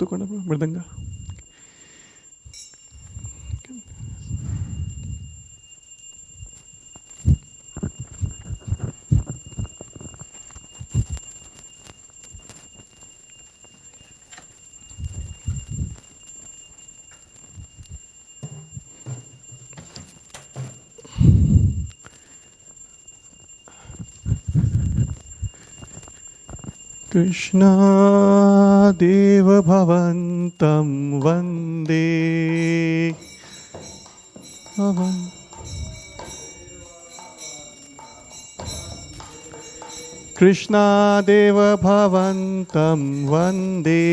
ತಗೊಂಡ ಮೃದಂಗ. Krishna Deva Bhavantam Vande Krishna Deva Bhavantam Vande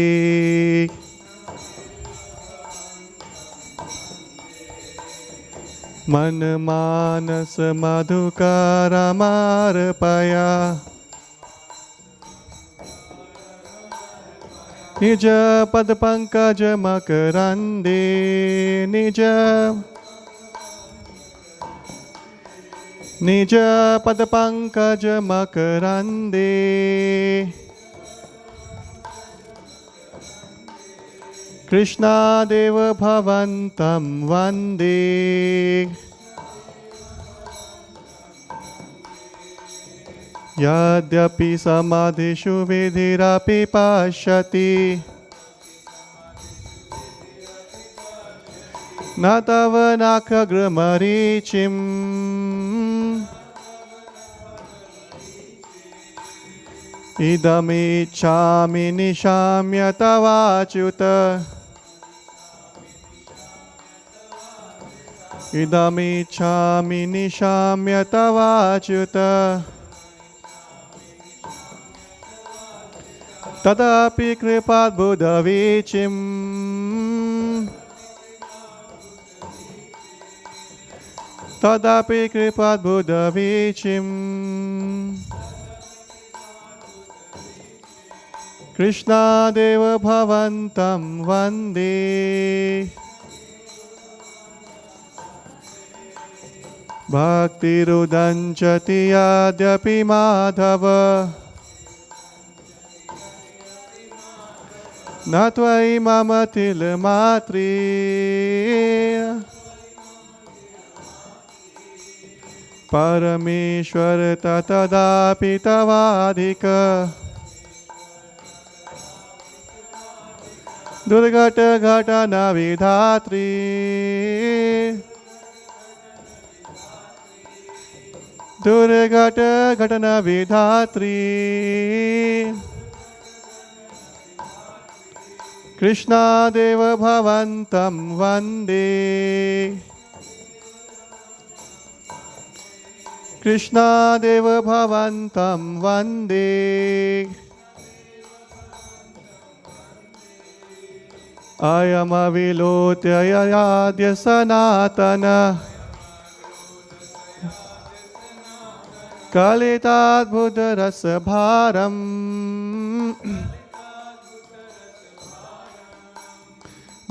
Man Manas Madhukaramarpaya Nija Pad Pankaja Makarande Nija Pad Pankaja Makarande Krishna Deva Bhavantam Vande Yadyapi samadhishu vidhirapi pashyati Natavanakagramarichim Idamichami nishamya tavachuta Idamichami nishamya tavachuta Tadapi Kripa Buddhavichim Tadapi Kripa Buddhavichim Krishna Deva Bhavantam Vande Bhakti Rudanchati Yadyapi Madhava Natvai mama tilmatri Parameshwar tatadapi tavadhika Durgata ghatana vidhatri Durgata ghatana vidhatri Krishna Deva Bhavantam Vande Krishna Deva Bhavantam Vande Ayam avilotya yadya sanatana Kalitat Buddha rasa bharam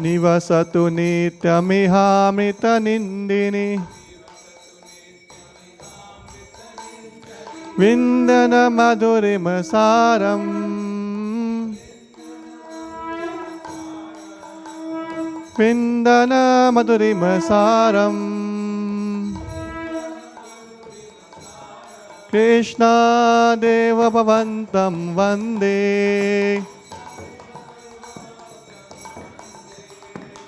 Nivasatu nityamihamrita nindini Vindana madhurimasaram Vindana madhurimasaram Krishna Deva Bhavantam Vande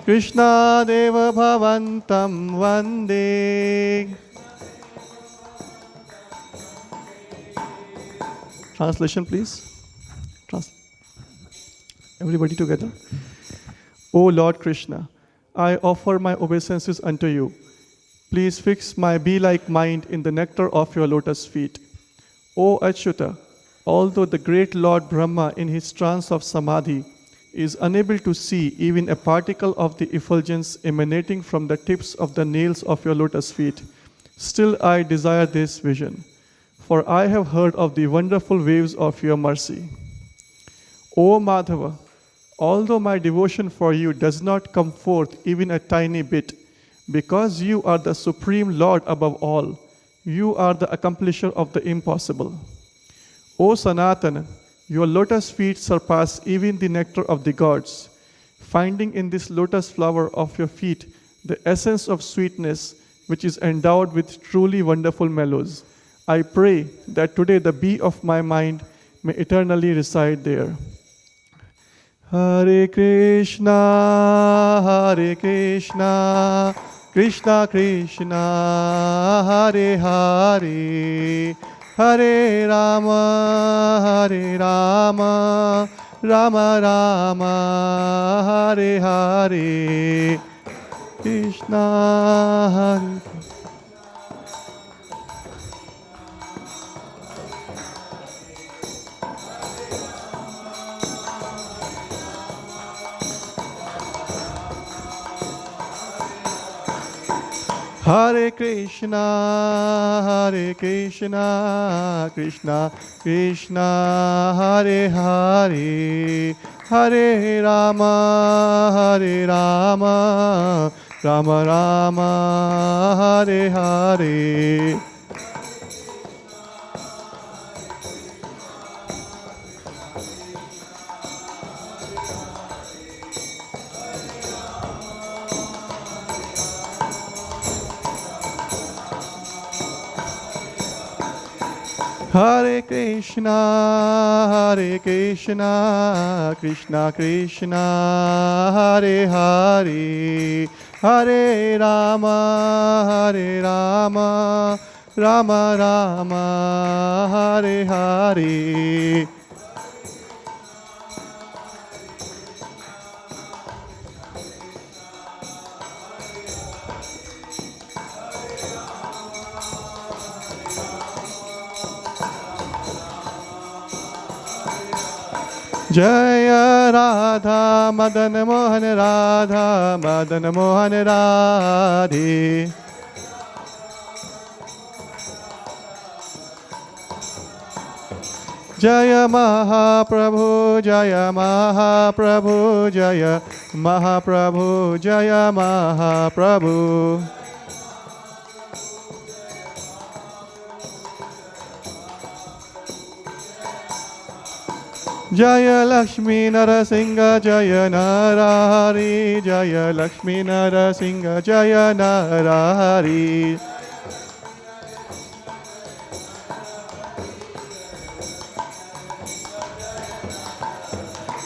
Krishna Deva Bhavantam Vande Translation please. Everybody together. O Lord Krishna, I offer my obeisances unto you. Please fix my bee-like mind in the nectar of your lotus feet. O Achyuta, although the great Lord Brahma in his trance of samadhi is unable to see even a particle of the effulgence emanating from the tips of the nails of your lotus feet, still I desire this vision, for I have heard of the wonderful waves of your mercy. O Madhava, although my devotion for you does not come forth even a tiny bit, because you are the Supreme Lord above all, you are the accomplisher of the impossible. O Sanatana, your lotus feet surpass even the nectar of the gods. finding in this lotus flower of your feet the essence of sweetness which is endowed with truly wonderful mellows. I pray that today the bee of my mind may eternally reside there. Hare Krishna, Krishna Krishna, Hare Hare, Hare Rama, Rama Rama, Hare Hare, Krishna Hare. Hare Krishna, Krishna Krishna, Hare Hare, Hare Rama, Rama Rama, Hare Hare. Hare Krishna, Krishna Krishna, Hare Hare, Hare Rama, Rama Rama, Hare Hare. Jaya Radha Madan Mohan Radha Madan Mohan Radhe. Jaya Mahaprabhu, Jaya Mahaprabhu, Jaya Mahaprabhu, Jaya Mahaprabhu. Jaya Lakshmi Narasingha Jaya Narahari, Jaya Lakshmi Narasingha Jaya Narahari.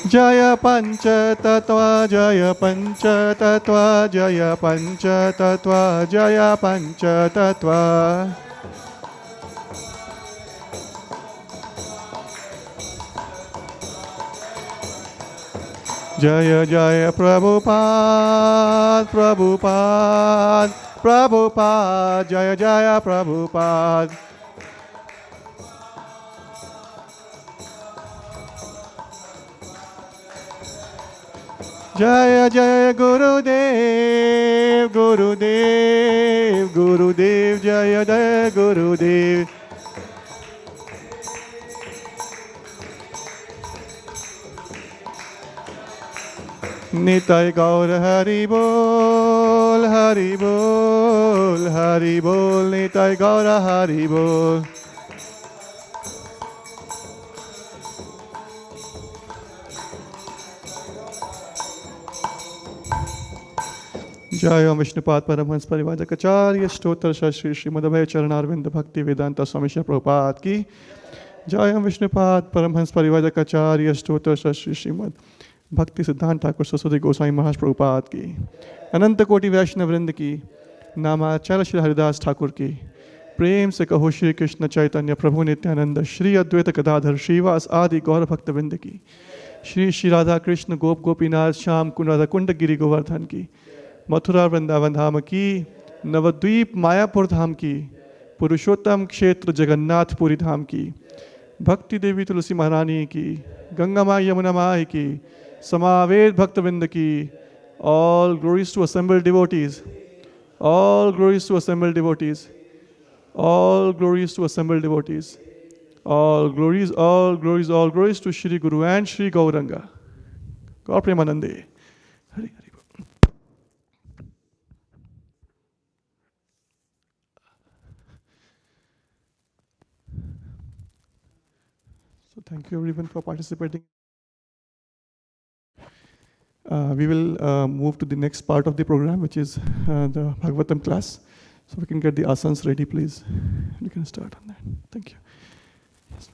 Jaya Pancha Tattva, Jaya Pancha Tattva, Jaya Pancha Tattva, Jaya Pancha Tattva. Jaya Jaya Prabhupada, Prabhupada, Prabhupada, Jaya Jaya Prabhupada. Jaya Jaya Gurudev, Gurudev, Gurudev, Jaya Jaya Gurudev. Nitai Gaur Hari Bol, Hari Bol, Hari Bol, Nitai Gaur Hari Bol. Jai Om Vishnupad Paramhans Parivadakacharya Stotra Shri Srimad Charanarvinda Bhakti Vedanta Swami Srila Prabhupada ki. Jai Om Vishnupad Paramhans Parivadakacharya Stotra Shri Srimad Bhakti Siddhanta Thakur Saraswati Goswami Maharaj Prabhupada की, अनंत कोटि वैष्णव वृंद की, नामाचार्य श्री हरिदास ठाकुर की, प्रेम से कहो श्री कृष्ण चैतन्य प्रभु नित्यानंद श्री अद्वैत गदाधर श्रीवास आदि गौर भक्त वृंद की, श्री श्री राधा कृष्ण गोप गोपीनाथ श्याम कुंड राधा कुंड गिरि गोवर्धन की, मथुरा वृंदावन धाम की, नवद्वीप मायापुर धाम की, पुरुषोत्तम क्षेत्र जगन्नाथपुरी धाम की, भक्ति देवी तुलसी महारानी की, गंगा माँ यमुना माँ की, समावेद भक्तवृंद की. All glories to assembled devotees. All glories to assembled devotees. All glories to assembled devotees. All glories, all glories, all glories to Shri Guru and Shri Gauranga. Gaur Premanande. Hari Hari. So thank you everyone for participating. We will move to the next part of the program, which is the Bhagavatam class. So we can get the asanas ready, please. We can start on that. Thank you. Yes.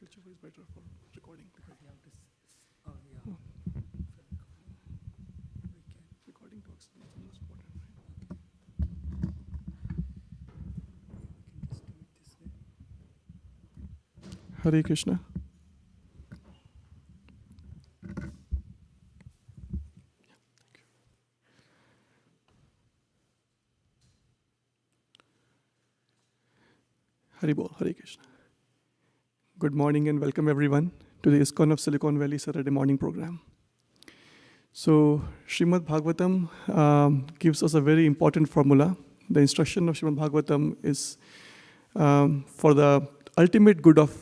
Whichever is better for recording. Recording talks is the most important, right? Hare Krishna. Hare Bol, Hare Krishna. Good morning and welcome everyone to the ISKCON of Silicon Valley Saturday morning program. So Srimad Bhagavatam gives us a very important formula. The instruction of Srimad Bhagavatam is for the ultimate good of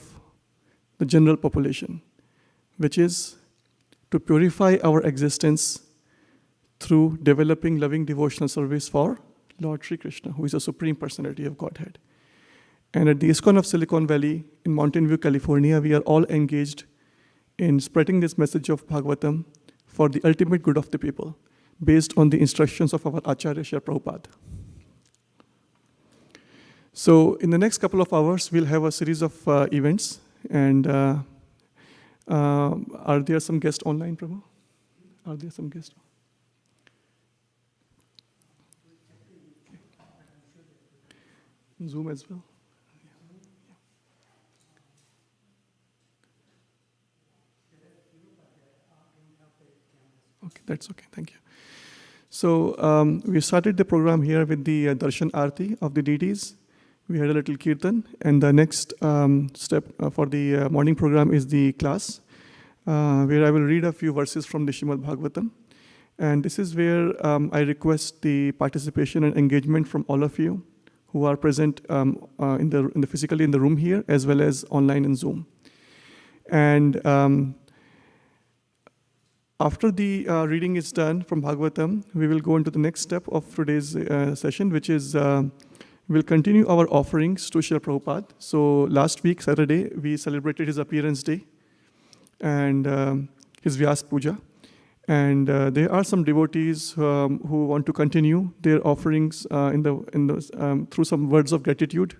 the general population, which is to purify our existence through developing loving devotional service for Lord Sri Krishna, who is the Supreme Personality of Godhead. And at the ISKCON of Silicon Valley in Mountain View, California, we are all engaged in spreading this message of Bhagavatam for the ultimate good of the people, based on the instructions of our Acharya Srila Prabhupada. So in the next couple of hours, we'll have a series of events. And are there some guests online, Prabhu? Are there some guests? Zoom as well? Okay, that's okay, thank you. So we started the program here with the Darshan Arti of the deities. We had a little kirtan, and the next step for the morning program is the class, where I will read a few verses from the Srimad Bhagavatam. And this is where I request the participation and engagement from all of you who are present physically in the room here, as well as online in Zoom. And after the reading is done from Bhagavatam, we will go into the next step of today's session, which is we'll continue our offerings to Srila Prabhupada. So last week, Saturday, we celebrated his appearance day and his Vyas Puja. And there are some devotees who want to continue their offerings through some words of gratitude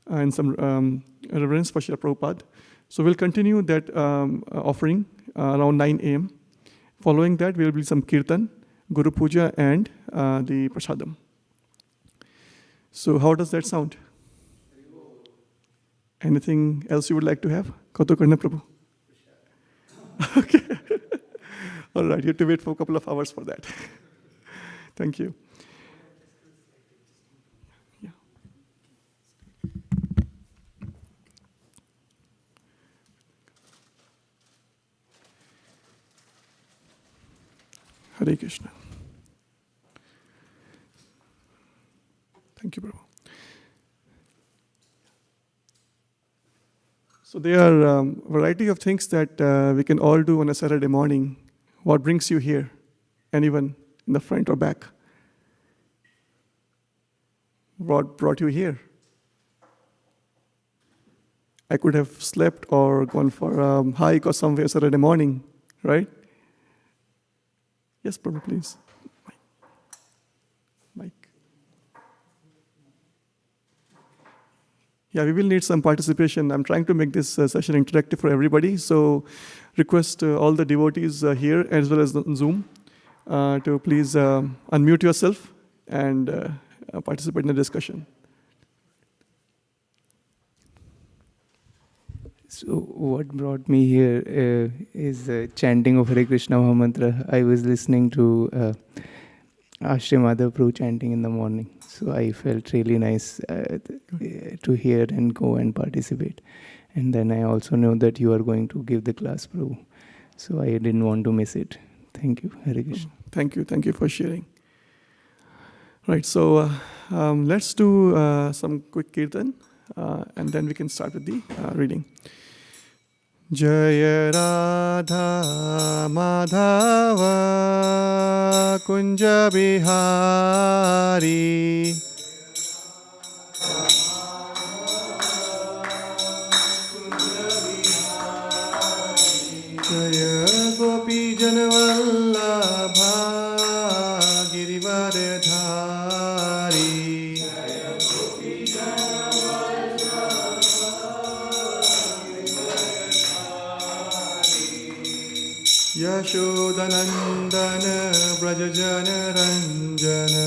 and some reverence for Srila Prabhupada. So we'll continue that offering around 9 a.m. Following that, will be some kirtan, Guru Puja, and the prasadam. So how does that sound? Anything else you would like to have? Kato karna, Prabhu. Okay. All right, you have to wait for a couple of hours for that. Thank you. Yeah. Hare Krishna. Thank you, Prabhu. So there are a variety of things that we can all do on a Saturday morning. What brings you here? Anyone in the front or back? What brought you here? I could have slept or gone for a hike or somewhere Saturday morning, right? Yes, Prabhu, please. Mike. Yeah, we will need some participation. I'm trying to make this session interactive for everybody. So request all the devotees here as well as on Zoom to please unmute yourself and participate in the discussion. So what brought me here is chanting of Hare Krishna Mahamantra. I was listening to Ashray Madhav Prabhu chanting in the morning. So I felt really nice to hear and go and participate. And then I also know that you are going to give the class, Prabhu. So I didn't want to miss it. Thank you, Hare Krishna. Thank you. Thank you for sharing. Right, so let's do some quick kirtan and then we can start with the reading. Jaya Radha Madhava Kunja Bihari Jaya Gopi Janvallabha Girivardhari Yashoda Nandana Brajajana Ranjana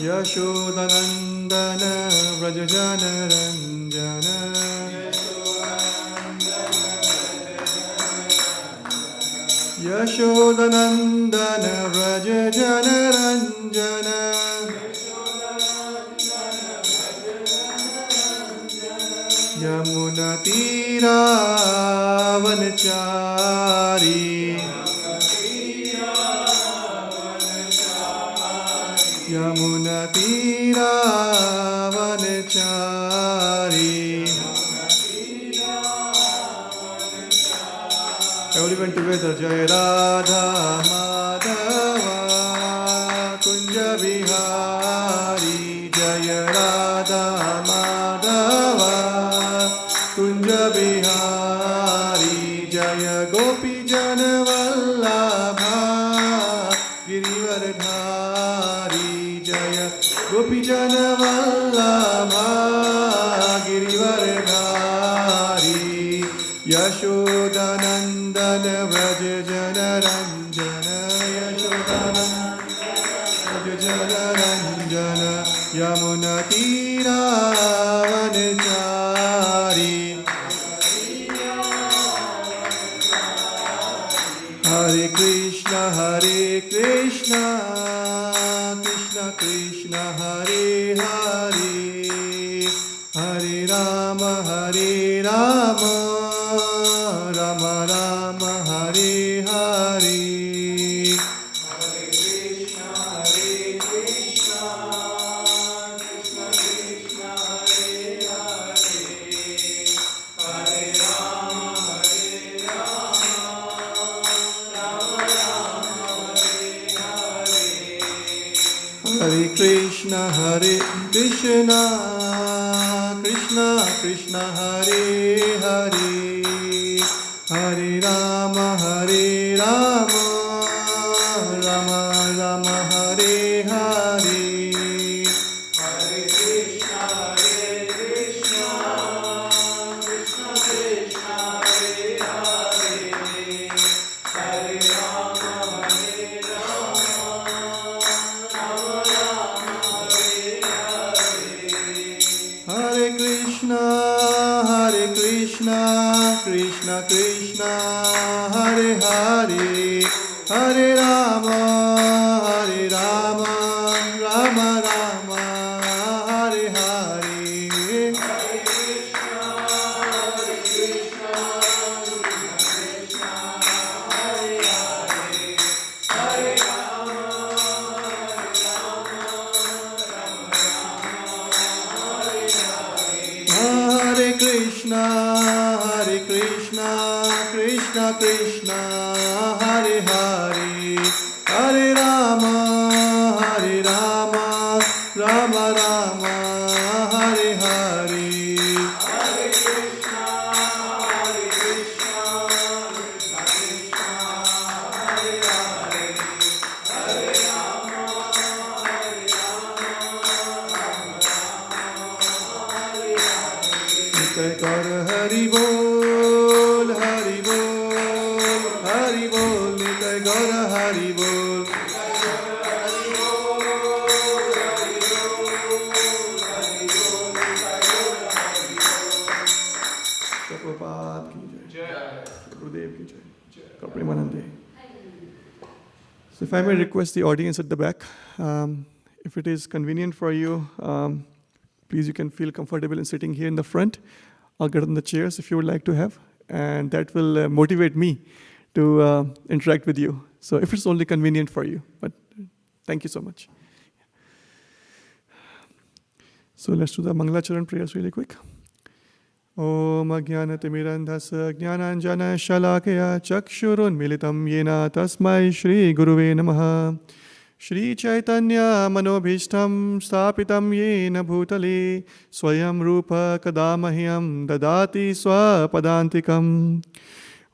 Yashoda Nandana Brajajana Ranjana Yashoda Nandana Brajajana Ranjana Yamuna Tira Vanachari Yamuna Tira Vanachari. Everyone together. Jaya Radha Madhava Kunja Bihari Jaya Radha Madhava Kunja Bihari Jaya Gopi Janvallabha Girivardhari Jaya Gopi Janvallabha Girivardhari Yashoda Nandana Vrajajana Ranjana Yashoda Vrajajana Ranjana Yamuna Tira Vanachari Hare Krishna Krishna Krishna Hare Hare Hare Rama Rama Rama Hare Hare Hare Krishna Krishna Krishna Hare Hare Hare Rama Hare Krishna Krishna Krishna Hare Hare Rama, Hare Rama, Rama Rama, Hare Hare. Hare Krishna, Krishna Krishna, Hare Hare. Hare Rama, Rama Rama, Hare Hare. Hare Krishna, Krishna Krishna, Hare Hare. Hare Rama, Rama Rama, Hare Hare. Hare Krishna, Krishna Krishna, Hare Hare. Hare Rama, Hare Krishna, Krishna Krishna, Hare Hare. Hare Rama, Rama Rama, Hare Hare. Hare Krishna, Krishna Krishna, Hare Hare. Hare Rama, Nitai Kar Hari Bol, Hari Bol, Hari Bol, Nitai Kar Hari Bol. Prabhupada ki jai, Gurudev ki jai, Premanande. So if I may request the audience at the back, if it is convenient for you, please you can feel comfortable in sitting here in the front. I'll get on the chairs if you would like to have, and that will motivate me to interact with you. So if it's only convenient for you, but thank you so much. So let's do the Mangalacharan prayers really quick. Om Ajnanatimirandhasya Jnananjana Shalakaya Chakshurun Militam Yena Tasmai Shri Guruve Namaha. Shri Chaitanya Manobhishtam Stapitam Yena Bhutale Swayam Rupa Kadamahyam Dadati Swapadantikam.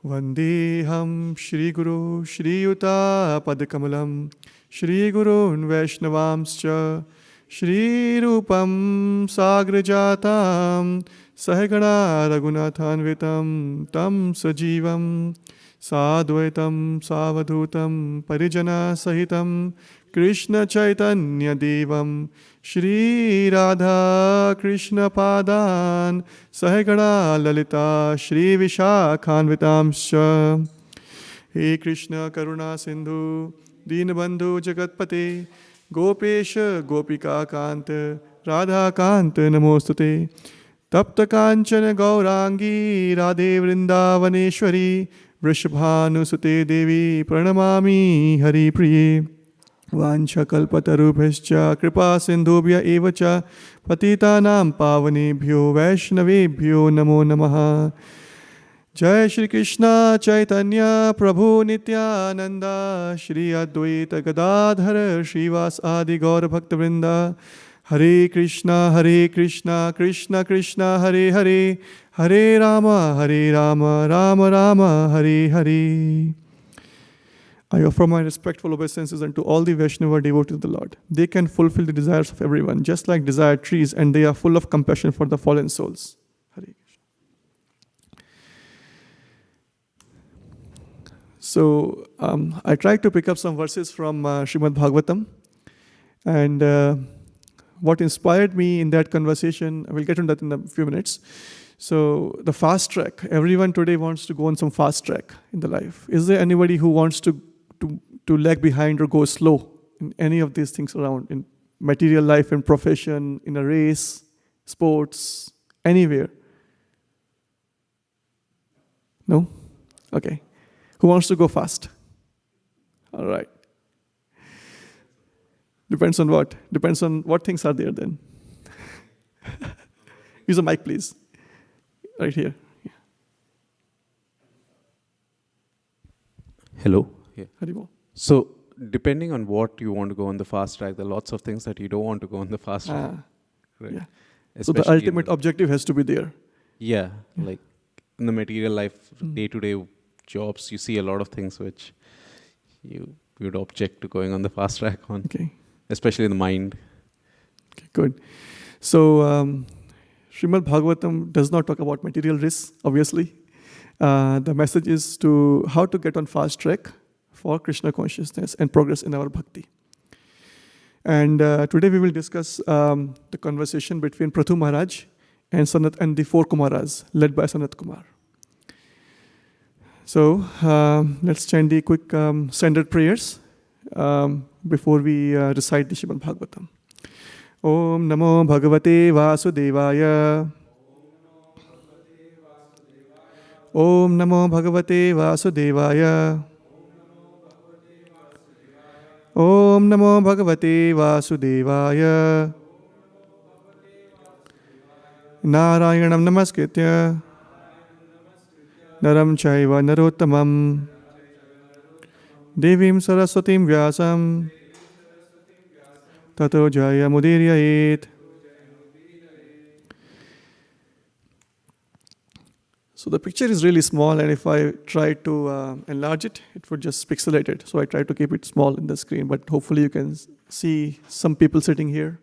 Vandeham Shri Guru Shri Yuta Padakamalam Shri Gurun Vaishnavamscha Shri Rupam Sagrajatam Sahagana Raghunathanvitam Tam Sajivam Sadvaitam Savadhutam Parijana Sahitam Krishna Chaitanya Devam Shri Radha Krishna Padan Sahagana Lalita Shri Vishakhanvitamscha. He Krishna Karuna Sindhu Deenabandhu Jagatpate Gopesha Gopika Kanta Radha Kanta Namostute. Tapta Kanchana Gaurangi Radhe Vrindavaneshwari Vrishabhanusute Devi Pranamami Hari Priye. Vancha kalpatarubhascha kripa sindhubhya evacha patitanam pavanebhyo vaishnavebhyo namo namaha. Jai Shri Krishna Chaitanya Prabhu Nityananda Shri Advaita Gadadhara Shrivas Adi Gaura Bhakta Vrinda. Hare Krishna, Krishna Krishna, Hare Hare, Hare Rama, Rama Rama, Hare Hare. I offer my respectful obeisances unto all the Vaishnava devotees of the Lord. They can fulfill the desires of everyone, just like desired trees, and they are full of compassion for the fallen souls. Hare Krishna. So, I tried to pick up some verses from Srimad Bhagavatam, and what inspired me in that conversation, I will get into that in a few minutes. So the fast track, everyone today wants to go on some fast track in the life. Is there anybody who wants to lag behind or go slow in any of these things around, in material life, in profession, in a race, sports, anywhere? No? Okay. Who wants to go fast? All right. Depends on what? Depends on what things are there then. Use a mic, please. Right here. Yeah. Hello. Yeah. Haribol. So, depending on what you want to go on the fast track, there are lots of things that you don't want to go on the fast track. Right. Yeah. So the Especially ultimate objective has to be there. yeah, like in the material life, day-to-day jobs, you see a lot of things which you would object to going on the fast track on, Okay. especially in the mind. Okay, good. So, Srimad Bhagavatam does not talk about material risks, obviously. The message is to how to get on fast track for Krishna consciousness and progress in our bhakti. And today we will discuss the conversation between Prathu Maharaj and Sanat and the four Kumaras, led by Sanat Kumar. So let's chant the quick standard prayers before we recite the Srimad Bhagavatam. Om Namo Bhagavate Vasudevaya. Om Namo Bhagavate Vasudevaya. Om Namo Bhagavate Vasudevaya. Narayanam Namaskritya Naram Chaiva Narottamam Devim Saraswatim Vyasam Tato Jaya Mudiryayet. So the picture is really small, and if I try to enlarge it, it would just pixelate it. So I try to keep it small in the screen, but hopefully you can see some people sitting here.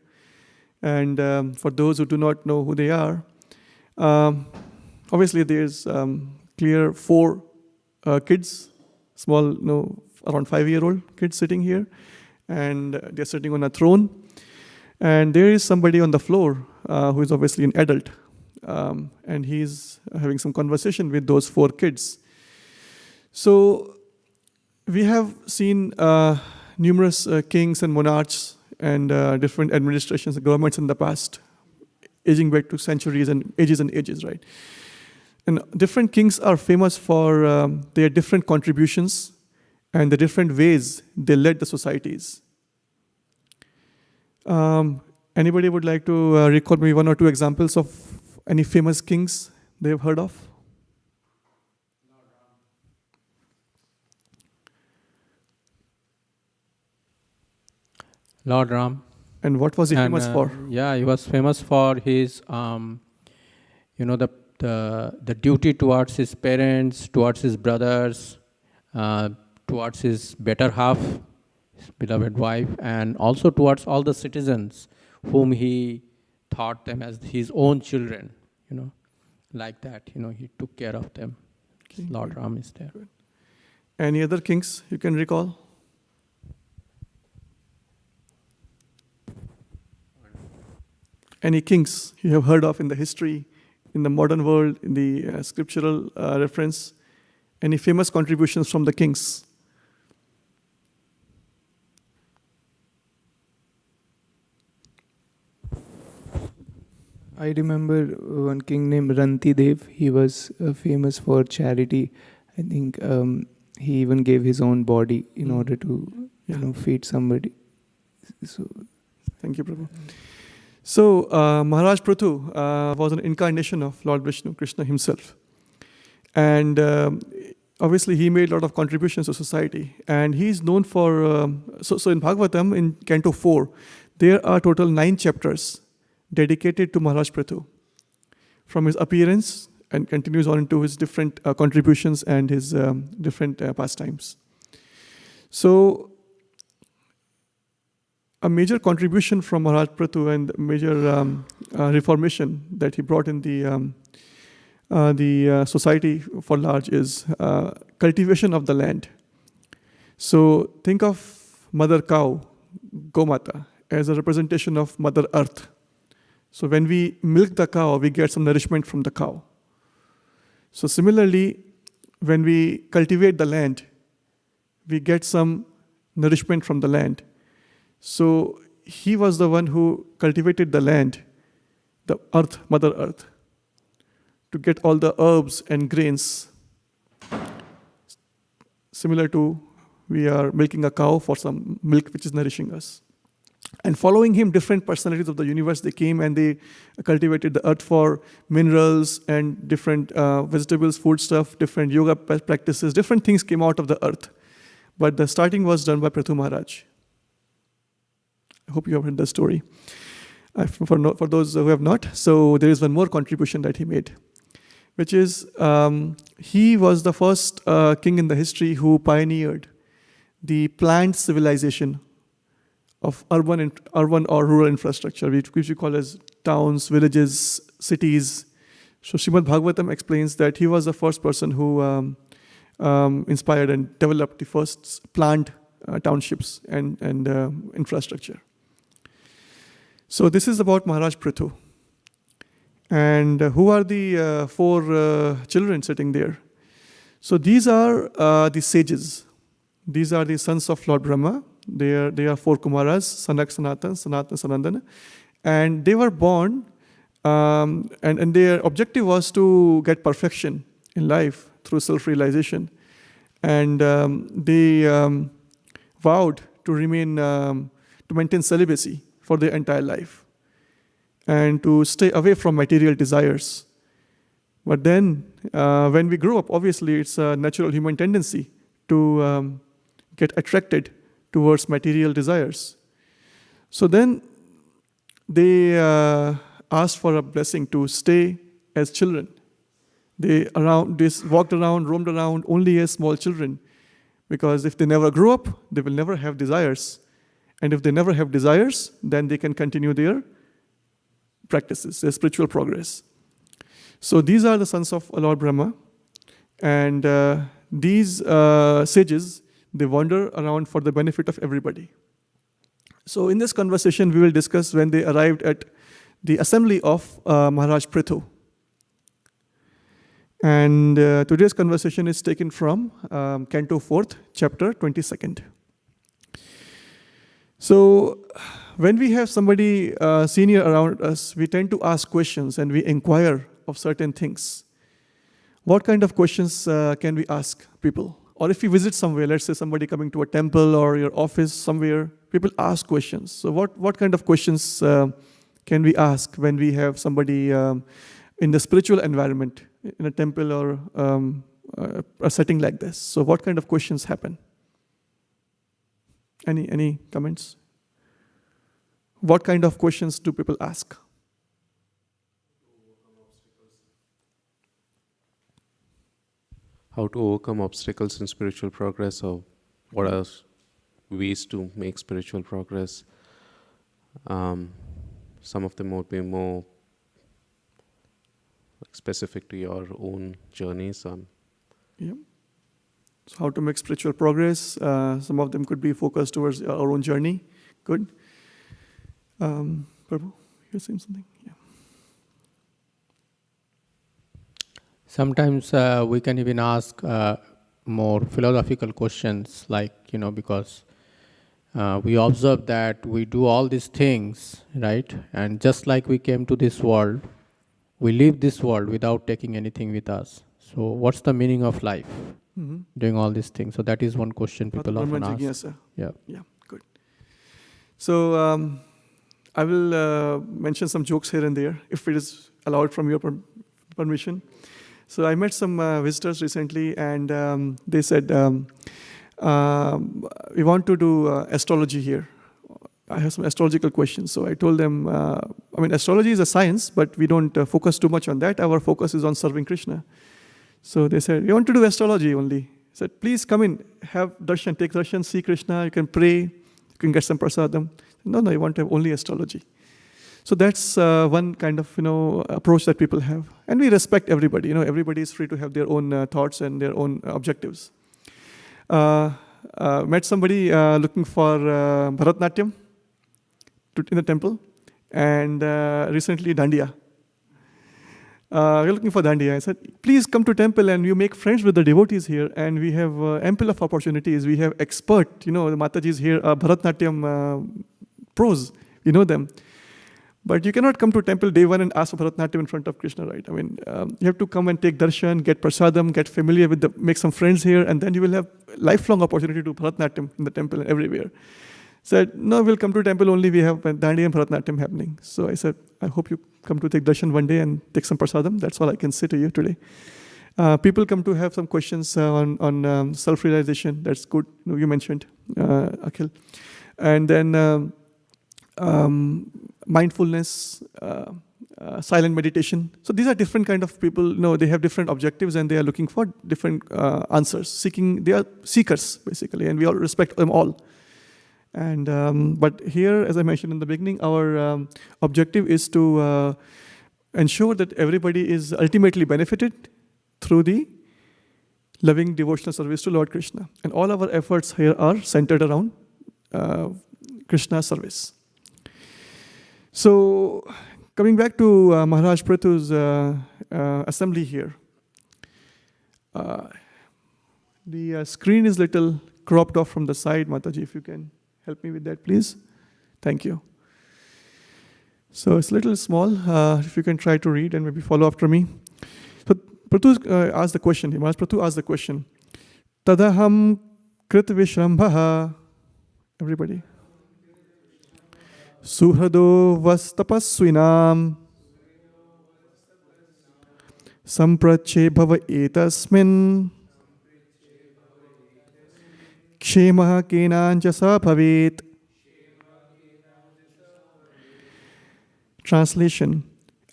And for those who do not know who they are, obviously there's clear four kids, small, around 5-year-old kids sitting here, and they're sitting on a throne. And there is somebody on the floor who is obviously an adult, and he's having some conversation with those four kids. So we have seen numerous kings and monarchs and different administrations and governments in the past, aging back to centuries and ages, right? And different kings are famous for their different contributions and the different ways they led the societies. Anybody would like to recall maybe one or two examples of any famous kings they've heard of? Lord Ram. And what was he famous for? Yeah, he was famous for his, the duty towards his parents, towards his brothers, towards his better half, his beloved wife, and also towards all the citizens whom he thought them as his own children, like that, he took care of them. Okay, Lord good. Ram is there. Good. Any other kings you can recall? Any kings you have heard of in the history, in the modern world, in the scriptural reference? Any famous contributions from the kings? I remember one king named Ranti Dev. He was famous for charity. I think he even gave his own body in order to, feed somebody. So, thank you, Prabhu. So Maharaj Prathu was an incarnation of Lord Vishnu, Krishna himself. And obviously he made a lot of contributions to society. And he's known for, so in Bhagavatam, in Canto 4, there are total 9 chapters dedicated to Maharaj Prathu, from his appearance and continues on into his different contributions and his different pastimes. So a major contribution from Maharaj Prathu and major reformation that he brought in the society for large is cultivation of the land. So think of mother cow, Gomata, as a representation of Mother Earth. So when we milk the cow, we get some nourishment from the cow. So similarly, when we cultivate the land, we get some nourishment from the land. So he was the one who cultivated the land, the earth, Mother Earth, to get all the herbs and grains. Similar to we are milking a cow for some milk which is nourishing us. And following him, different personalities of the universe, they came and they cultivated the earth for minerals and different vegetables, food stuff, different yoga practices, different things came out of the earth. But the starting was done by Prathu Maharaj. I hope you have heard the story. For those who have not, so there is one more contribution that he made. which is he was the first king in the history who pioneered the planned civilization of urban or rural infrastructure, which we call as towns, villages, cities. So Srimad Bhagavatam explains that he was the first person who inspired and developed the first planned townships and infrastructure. So this is about Maharaj Prithu. And who are the four children sitting there? So these are the sages. These are the sons of Lord Brahma. They are four Kumaras, Sanak, Sanatan, Sanandana. And they were born, and their objective was to get perfection in life through self-realization. And they vowed to maintain celibacy for their entire life and to stay away from material desires. But then, when we grow up, obviously it's a natural human tendency to get attracted towards material desires. So then they asked for a blessing to stay as children. They walked around, roamed around only as small children, because if they never grow up, they will never have desires. And if they never have desires, then they can continue their practices, their spiritual progress. So these are the sons of Lord Brahma. And these sages, they wander around for the benefit of everybody. So in this conversation, we will discuss when they arrived at the assembly of Maharaj Prithu. And today's conversation is taken from Canto 4th, chapter 22nd. So when we have somebody senior around us, we tend to ask questions and we inquire of certain things. What kind of questions can we ask people? Or if you visit somewhere, let's say somebody coming to a temple or your office somewhere, people ask questions. So what kind of questions can we ask when we have somebody in the spiritual environment, in a temple or a setting like this? So what kind of questions happen? Any comments? What kind of questions do people ask? How to overcome obstacles in spiritual progress, or what are ways to make spiritual progress. Some of them would be more specific to your own journeys. Yeah. So how to make spiritual progress. Some of them could be focused towards our own journey. Good. Prabhu, you're saying something? Yeah. Sometimes we can even ask more philosophical questions, like, because we observe that we do all these things, right? And just like we came to this world, we leave this world without taking anything with us. So what's the meaning of life? Mm-hmm. Doing all these things. So that is one question people often ask. Jigyasa. Yeah. Yeah, good. So I will mention some jokes here and there, if it is allowed from your permission. So I met some visitors recently, and they said, we want to do astrology here. I have some astrological questions. So I told them, astrology is a science, but we don't focus too much on that. Our focus is on serving Krishna. So they said, we want to do astrology only. I said, please come in, have darshan, take darshan, see Krishna, you can pray, you can get some prasadam. No, you want to have only astrology. So that's one kind of approach that people have, and we respect everybody. Everybody is free to have their own thoughts and their own objectives. Met somebody looking for Bharatnatyam in the temple, and recently Dandiya. We're looking for Dandiya. I said, please come to temple and you make friends with the devotees here, and we have ample of opportunities. We have expert, the Matajis here, Bharatnatyam pros, we know them. But you cannot come to temple day one and ask for Bharatnatyam in front of Krishna, right? You have to come and take darshan, get prasadam, get familiar with make some friends here, and then you will have lifelong opportunity to do Bharatnatyam in the temple and everywhere. Said, no, we'll come to temple only, we have Dandi and Bharatnatyam happening. So I said, I hope you come to take darshan one day and take some prasadam. That's all I can say to you today. People come to have some questions on self-realization. That's good, you mentioned, Akhil. And then mindfulness, silent meditation. So these are different kind of people. They have different objectives and they are looking for different answers. They are seekers basically, and we all respect them all. And but here, as I mentioned in the beginning, our objective is to ensure that everybody is ultimately benefited through the loving devotional service to Lord Krishna. And all our efforts here are centered around Krishna service. So, coming back to Maharaj Prithu's assembly here, the screen is little cropped off from the side. Mataji, if you can help me with that, please. Thank you. So it's a little small. If you can try to read and maybe follow after me. So Prithu asked the question. Maharaj Prithu asked the question. Tadaham krit vishrambha. Everybody. Suhado vastapasvinam samprache bhava etasmin kshemah kenanjasa bhavet. Translation: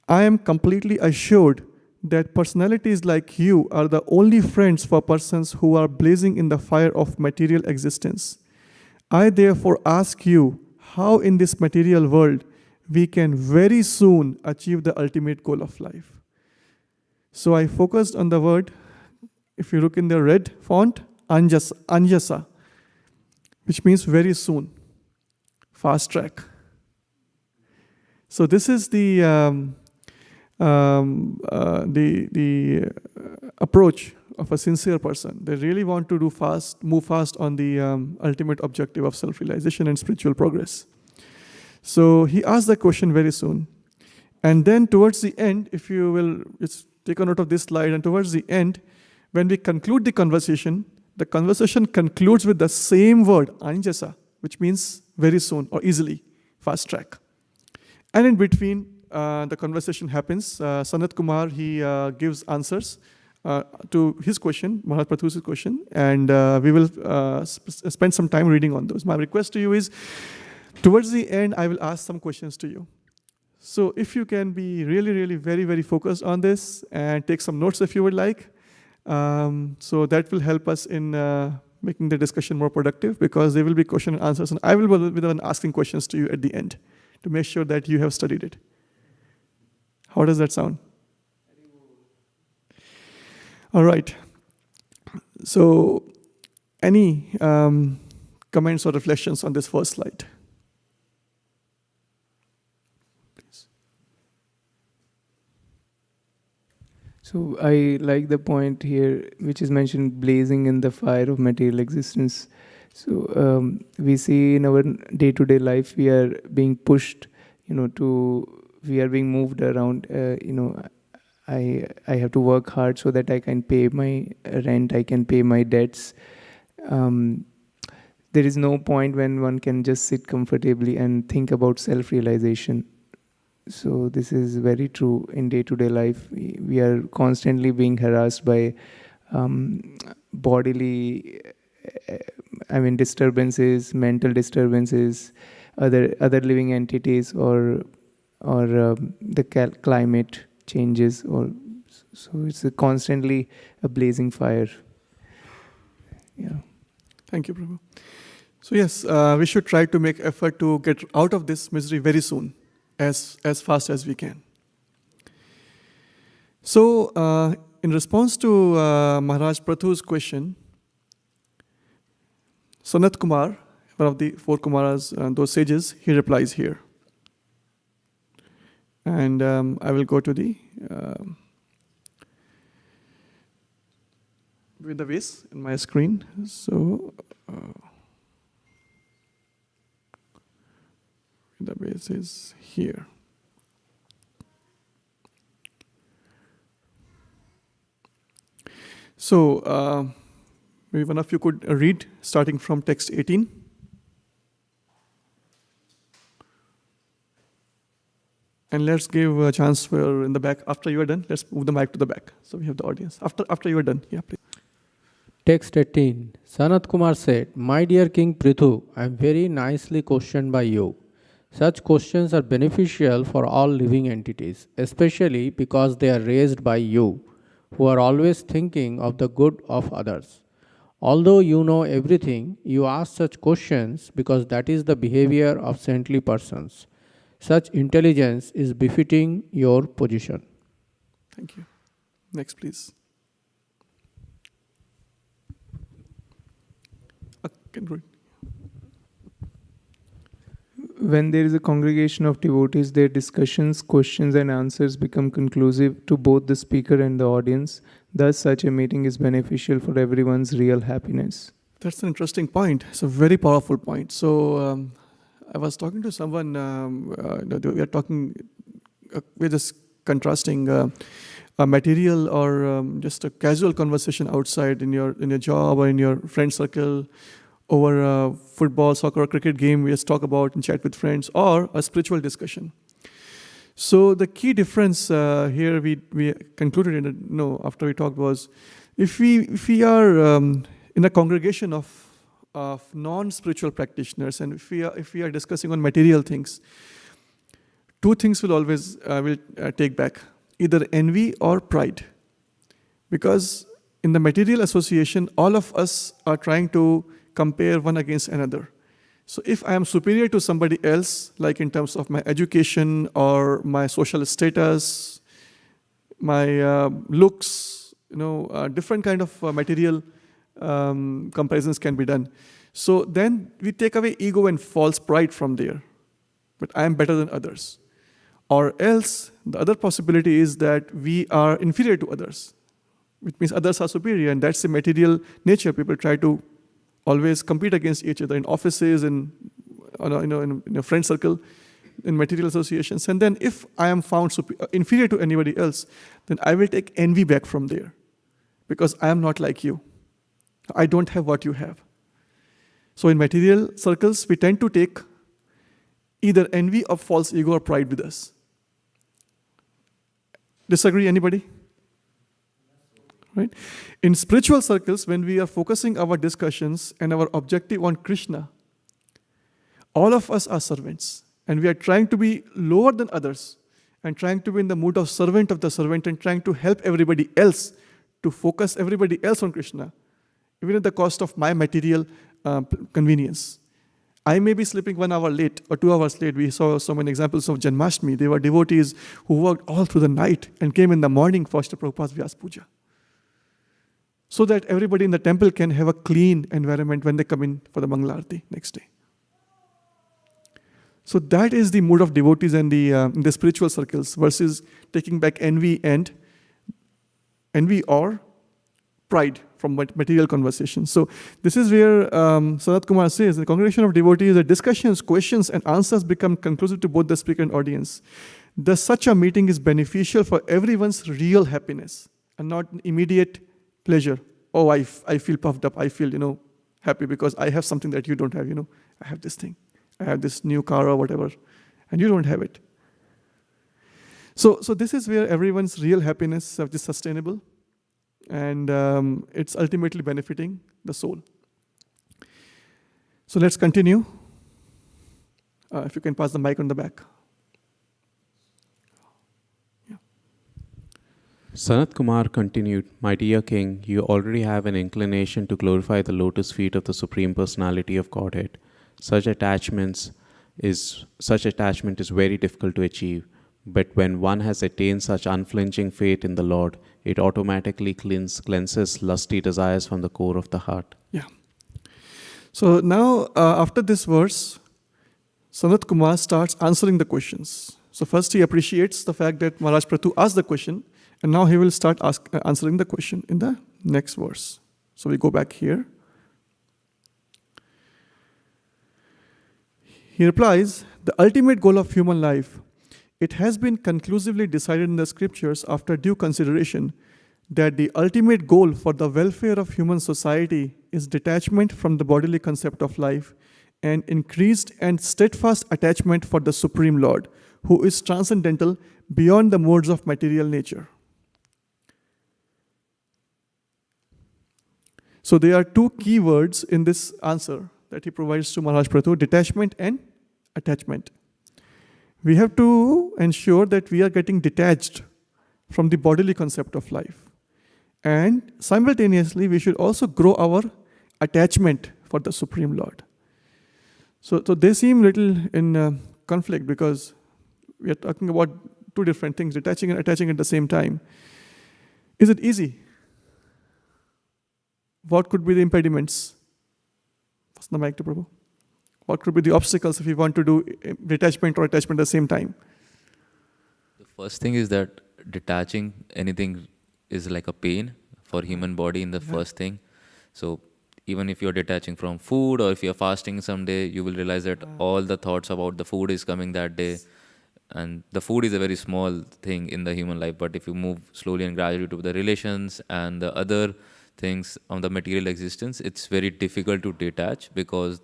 I am completely assured that personalities like you are the only friends for persons who are blazing in the fire of material existence. I therefore ask you how in this material world we can very soon achieve the ultimate goal of life. So I focused on the word, if you look in the red font, anjasa, which means very soon, fast track. So this is the approach of a sincere person. They really want to move fast on the ultimate objective of self-realization and spiritual progress. So he asked the question very soon. And then towards the end, if you will just take a note of this slide, and towards the end, when we conclude the conversation concludes with the same word, anjasa, which means very soon or easily, fast track. And in between, the conversation happens. Sanat Kumar, he gives answers to his question, Maharaj Prathu's question, and we will spend some time reading on those. My request to you is, towards the end, I will ask some questions to you. So if you can be really, really very, very focused on this and take some notes if you would like, so that will help us in making the discussion more productive, because there will be question and answers, and I will be the one asking questions to you at the end to make sure that you have studied it. How does that sound? All right. So, any comments or reflections on this first slide? Please. So I like the point here, which is mentioned, blazing in the fire of material existence. So we see in our day-to-day life, we are being pushed, we are being moved around, I have to work hard so that I can pay my rent, I can pay my debts. There is no point when one can just sit comfortably and think about self-realization. So this is very true in day-to-day life. We are constantly being harassed by bodily, disturbances, mental disturbances, other living entities, or the climate changes, so it's constantly a blazing fire. Yeah. Thank you, Prabhu. So yes, we should try to make effort to get out of this misery very soon, as fast as we can. So in response to Maharaj Prathu's question, Sanat Kumar, one of the four Kumaras, those sages, he replies here. And I will go to the with the vase in my screen. So the vase is here. So maybe one of you could read starting from text 18. And let's give a chance for in the back. After you are done, let's move the mic to the back, so we have the audience. After you are done, yeah, please. Text 18. Sanat Kumar said, "My dear King Prithu, I am very nicely questioned by you. Such questions are beneficial for all living entities, especially because they are raised by you, who are always thinking of the good of others. Although you know everything, you ask such questions because that is the behavior of saintly persons. Such intelligence is befitting your position. Thank you. Next, please. Can read. When there is a congregation of devotees, their discussions, questions, and answers become conclusive to both the speaker and the audience. Thus, such a meeting is beneficial for everyone's real happiness. That's an interesting point. It's a very powerful point. So I was talking to someone. We are talking. We're just contrasting a material or just a casual conversation outside in your job or in your friend circle, over a football, soccer, or cricket game. We just talk about and chat with friends, or a spiritual discussion. So the key difference here we concluded after we talked was, if we are in a congregation of non-spiritual practitioners, and if we are discussing on material things, two things will always take back: either envy or pride. Because in the material association, all of us are trying to compare one against another. So if I am superior to somebody else, like in terms of my education or my social status, my looks, different kind of material comparisons can be done. So then we take away ego and false pride from there. But I am better than others. Or else, the other possibility is that we are inferior to others, which means others are superior, and that's the material nature. People try to always compete against each other in offices, in a friend circle, in material associations. And then if I am found inferior to anybody else, then I will take envy back from there, because I am not like you. I don't have what you have. So in material circles, we tend to take either envy or false ego or pride with us. Disagree, anybody? Right? In spiritual circles, when we are focusing our discussions and our objective on Krishna, all of us are servants, and we are trying to be lower than others, and trying to be in the mood of servant of the servant, and trying to help everybody else, to focus everybody else on Krishna, even at the cost of my material convenience. I may be sleeping 1 hour late or 2 hours late. We saw so many examples of Janmashtami. They were devotees who worked all through the night and came in the morning for Srila Prabhupada's Vyas Puja, so that everybody in the temple can have a clean environment when they come in for the Mangala Arati next day. So that is the mood of devotees and the spiritual circles, versus taking back envy or pride from material conversation. So this is where Sanat Kumar says, the congregation of devotees, the discussions, questions, and answers become conclusive to both the speaker and audience. Thus, such a meeting is beneficial for everyone's real happiness, and not immediate pleasure. Oh, I feel puffed up. I feel, happy because I have something that you don't have. I have this thing. I have this new car or whatever, and you don't have it. So this is where everyone's real happiness is sustainable, and it's ultimately benefiting the soul. So let's continue. If you can pass the mic on the back. Sanat Kumar continued, "My dear king, you already have an inclination to glorify the lotus feet of the Supreme Personality of Godhead. Such attachment is very difficult to achieve, but when one has attained such unflinching faith in the Lord, it automatically cleanses lusty desires from the core of the heart." Yeah. So now, after this verse, Sanat Kumar starts answering the questions. So first he appreciates the fact that Maharaj Prathu asked the question, and now he will start answering the question in the next verse. So we go back here. He replies, "The ultimate goal of human life, it has been conclusively decided in the scriptures after due consideration that the ultimate goal for the welfare of human society is detachment from the bodily concept of life and increased and steadfast attachment for the Supreme Lord, who is transcendental beyond the modes of material nature." So there are two key words in this answer that he provides to Maharaj Prathu: detachment and attachment. we have to ensure that we are getting detached from the bodily concept of life. And simultaneously, we should also grow our attachment for the Supreme Lord. So they seem little in conflict because we are talking about two different things, detaching and attaching at the same time. Is it easy? What could be the impediments? Pass the mic to Prabhu. What could be the obstacles if we want to do detachment or attachment at the same time? The first thing is that detaching anything is like a pain for human body in the first thing. So even if you're detaching from food or if you're fasting someday, you will realize that all the thoughts about the food is coming that day. And the food is a very small thing in the human life. But if you move slowly and gradually to the relations and the other things on the material existence, it's very difficult to detach because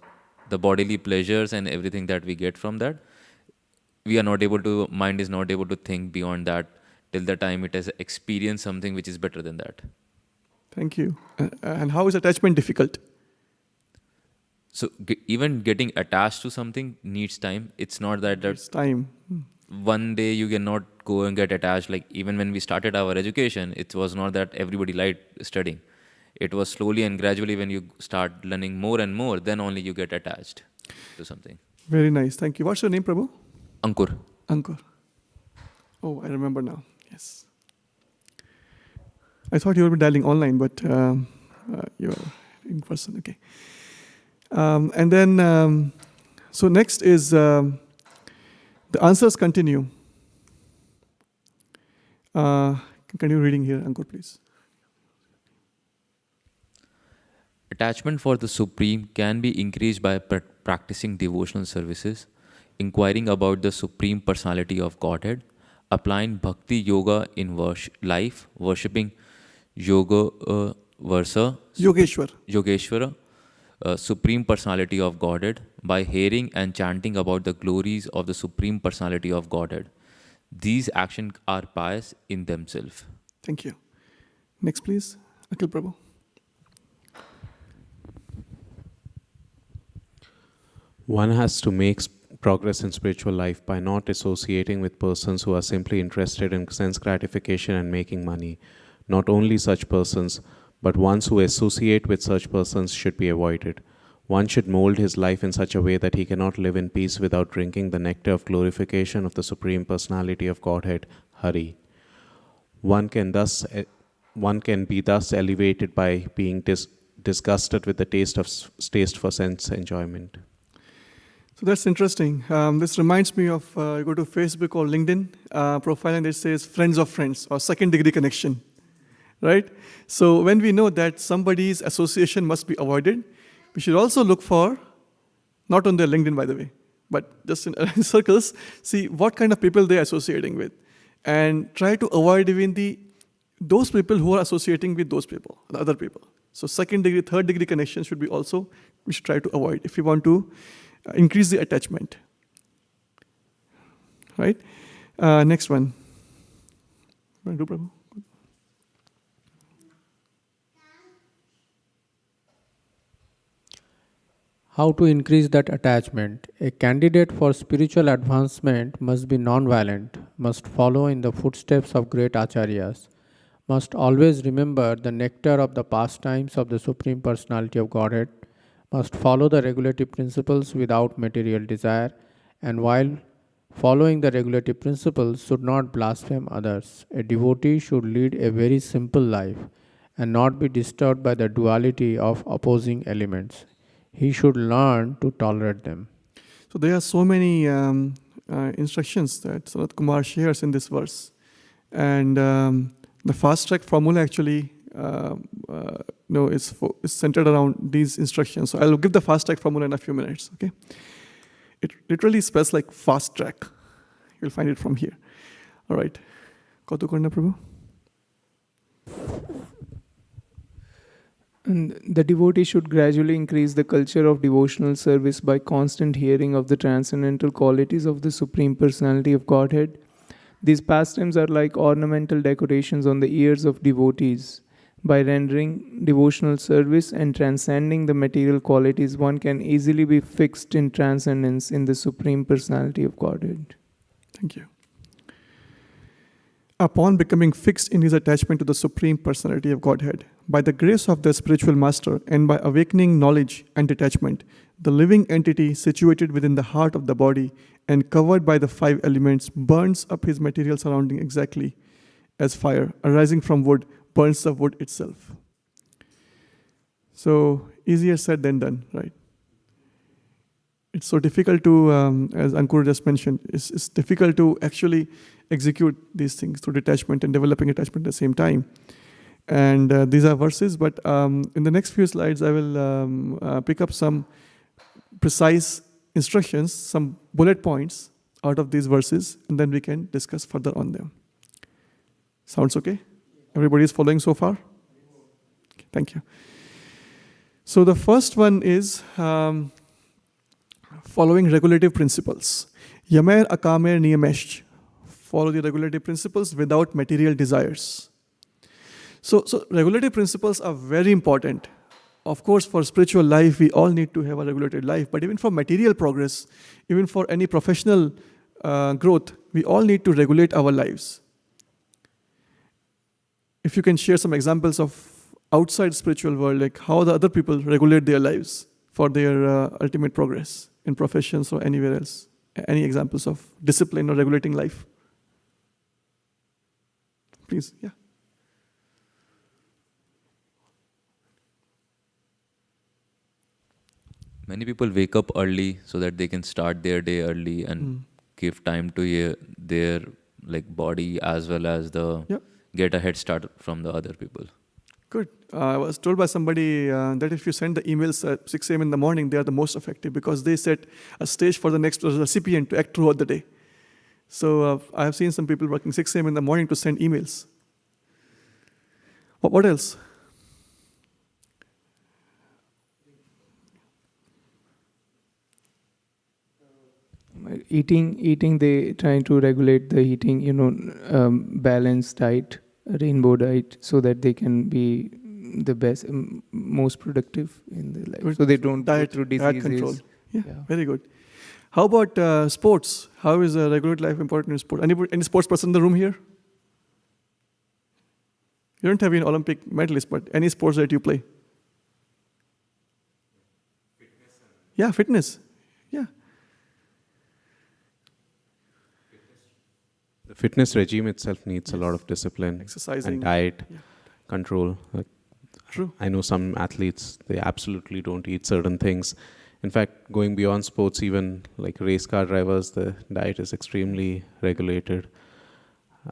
the bodily pleasures and everything that we get from that, mind is not able to think beyond that till the time it has experienced something which is better than that. Thank you. And how is attachment difficult? So even getting attached to something needs time. It's not that It's time. one day you cannot go and get attached. Like even when we started our education, it was not that everybody liked studying. It was slowly and gradually when you start learning more and more, then only you get attached to something. Very nice. Thank you. What's your name, Prabhu? Ankur. Ankur. Oh, I remember now. Yes. I thought you were dialing online, but you are in person. Okay. And then, so next is the answers continue. Continue reading here, Ankur, please. Attachment for the Supreme can be increased by practicing devotional services, inquiring about the Supreme Personality of Godhead, applying Bhakti Yoga in life, worshipping Yogeshwara, Supreme Personality of Godhead, by hearing and chanting about the glories of the Supreme Personality of Godhead. These actions are pious in themselves. Thank you. Next, please. Akhil Prabhu. One has to make progress in spiritual life by not associating with persons who are simply interested in sense gratification and making money. Not only such persons, but ones who associate with such persons should be avoided. One should mold his life in such a way that he cannot live in peace without drinking the nectar of glorification of the Supreme Personality of Godhead, Hari. One can be thus elevated by being disgusted with the taste for sense enjoyment. So that's interesting. This reminds me of, you go to Facebook or LinkedIn profile and it says friends of friends or second degree connection, right? So when we know that somebody's association must be avoided, we should also look for, not on their LinkedIn by the way, but just in circles, see what kind of people they're associating with and try to avoid even those people who are associating with those people, the other people. So second degree, third degree connection should be also, we should try to avoid if we want to increase the attachment. Right? Next one. Prabhu. How to increase that attachment? A candidate for spiritual advancement must be non-violent, must follow in the footsteps of great acharyas, must always remember the nectar of the pastimes of the Supreme Personality of Godhead, must follow the regulative principles without material desire, and while following the regulative principles should not blaspheme others. A devotee should lead a very simple life and not be disturbed by the duality of opposing elements. He should learn to tolerate them. So there are so many instructions that Sanat Kumar shares in this verse. And the fast track formula actually is centered around these instructions. So I'll give the fast track formula in a few minutes, okay? It literally spells like fast track. You'll find it from here. All right. Kautuk Karna Prabhu. And the devotee should gradually increase the culture of devotional service by constant hearing of the transcendental qualities of the Supreme Personality of Godhead. These pastimes are like ornamental decorations on the ears of devotees. By rendering devotional service and transcending the material qualities, one can easily be fixed in transcendence in the Supreme Personality of Godhead. Thank you. Upon becoming fixed in his attachment to the Supreme Personality of Godhead, by the grace of the spiritual master and by awakening knowledge and detachment, the living entity situated within the heart of the body and covered by the 5 elements burns up his material surrounding exactly as fire arising from wood burns the wood itself. So easier said than done, right? It's so difficult to, as Ankur just mentioned, it's difficult to actually execute these things through detachment and developing attachment at the same time. And these are verses, but in the next few slides, I will pick up some precise instructions, some bullet points out of these verses, and then we can discuss further on them. Sounds okay? Everybody is following so far? Okay, thank you. So the first one is following regulative principles. Yamer akamer niyamesh. Follow the regulative principles without material desires. So regulative principles are very important. Of course, for spiritual life, we all need to have a regulated life. But even for material progress, even for any professional growth, we all need to regulate our lives. If you can share some examples of outside spiritual world, like how the other people regulate their lives for their ultimate progress in professions or anywhere else. Any examples of discipline or regulating life? Please, yeah. Many people wake up early so that they can start their day early and give time to their like body as well as get a head start from the other people. Good. I was told by somebody that if you send the emails at 6 a.m. in the morning, they are the most effective because they set a stage for the next recipient to act throughout the day. So I have seen some people working 6 a.m. in the morning to send emails. What else? Eating, they trying to regulate the eating, balanced diet, rainbow diet, so that they can be the best, most productive in their life. Good. So they don't Diet, go through diseases. diet control. Yeah, very good. How about sports? How is regulated life important in sport? Any sports person in the room here? You don't have an Olympic medalist, but any sports that you play? Yeah, fitness. Yeah. The fitness regime itself needs a lot of discipline, Exercising. and diet Yeah. control. True. I know some athletes, they absolutely don't eat certain things. In fact, going beyond sports, even like race car drivers, the diet is extremely regulated.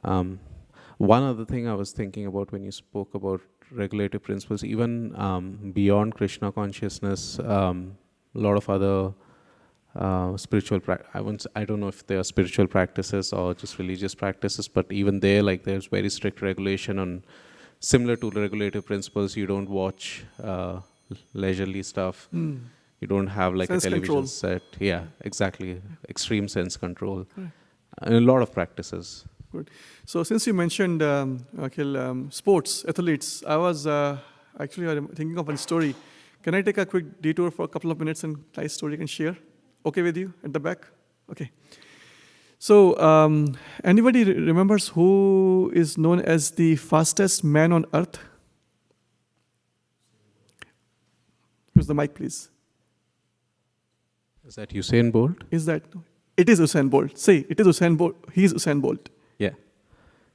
One other thing I was thinking about when you spoke about regulative principles, even beyond Krishna consciousness, a lot of other spiritual I don't know if they are spiritual practices or just religious practices, but even there, like there's very strict regulation on similar to regulative principles. You don't watch leisurely stuff. You don't have like Sense a television control. set. Yeah, exactly. Extreme sense control. And a lot of practices. Good. So since you mentioned, Akhil, sports, athletes, I was actually thinking of one story. Can I take a quick detour for a couple of minutes and nice story you can share? Okay with you at the back? Okay. So anybody remembers who is known as the fastest man on earth? Use the mic, please. Is that Usain Bolt? Is that? It is Usain Bolt. Say, it is Usain Bolt. He is Usain Bolt. Yeah.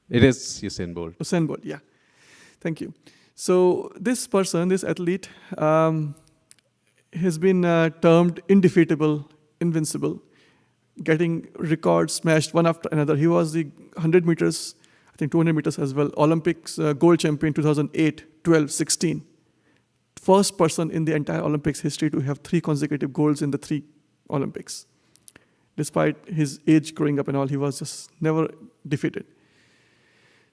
It is Usain Bolt. Usain Bolt, yeah. Thank you. So this person, this athlete, has been termed undefeatable, invincible, getting records smashed one after another. He was the 100 meters, I think 200 meters as well, Olympics gold champion 2008, 12, 16. First person in the entire Olympics history to have 3 consecutive golds in the 3 Olympics. Despite his age growing up and all, he was just never defeated.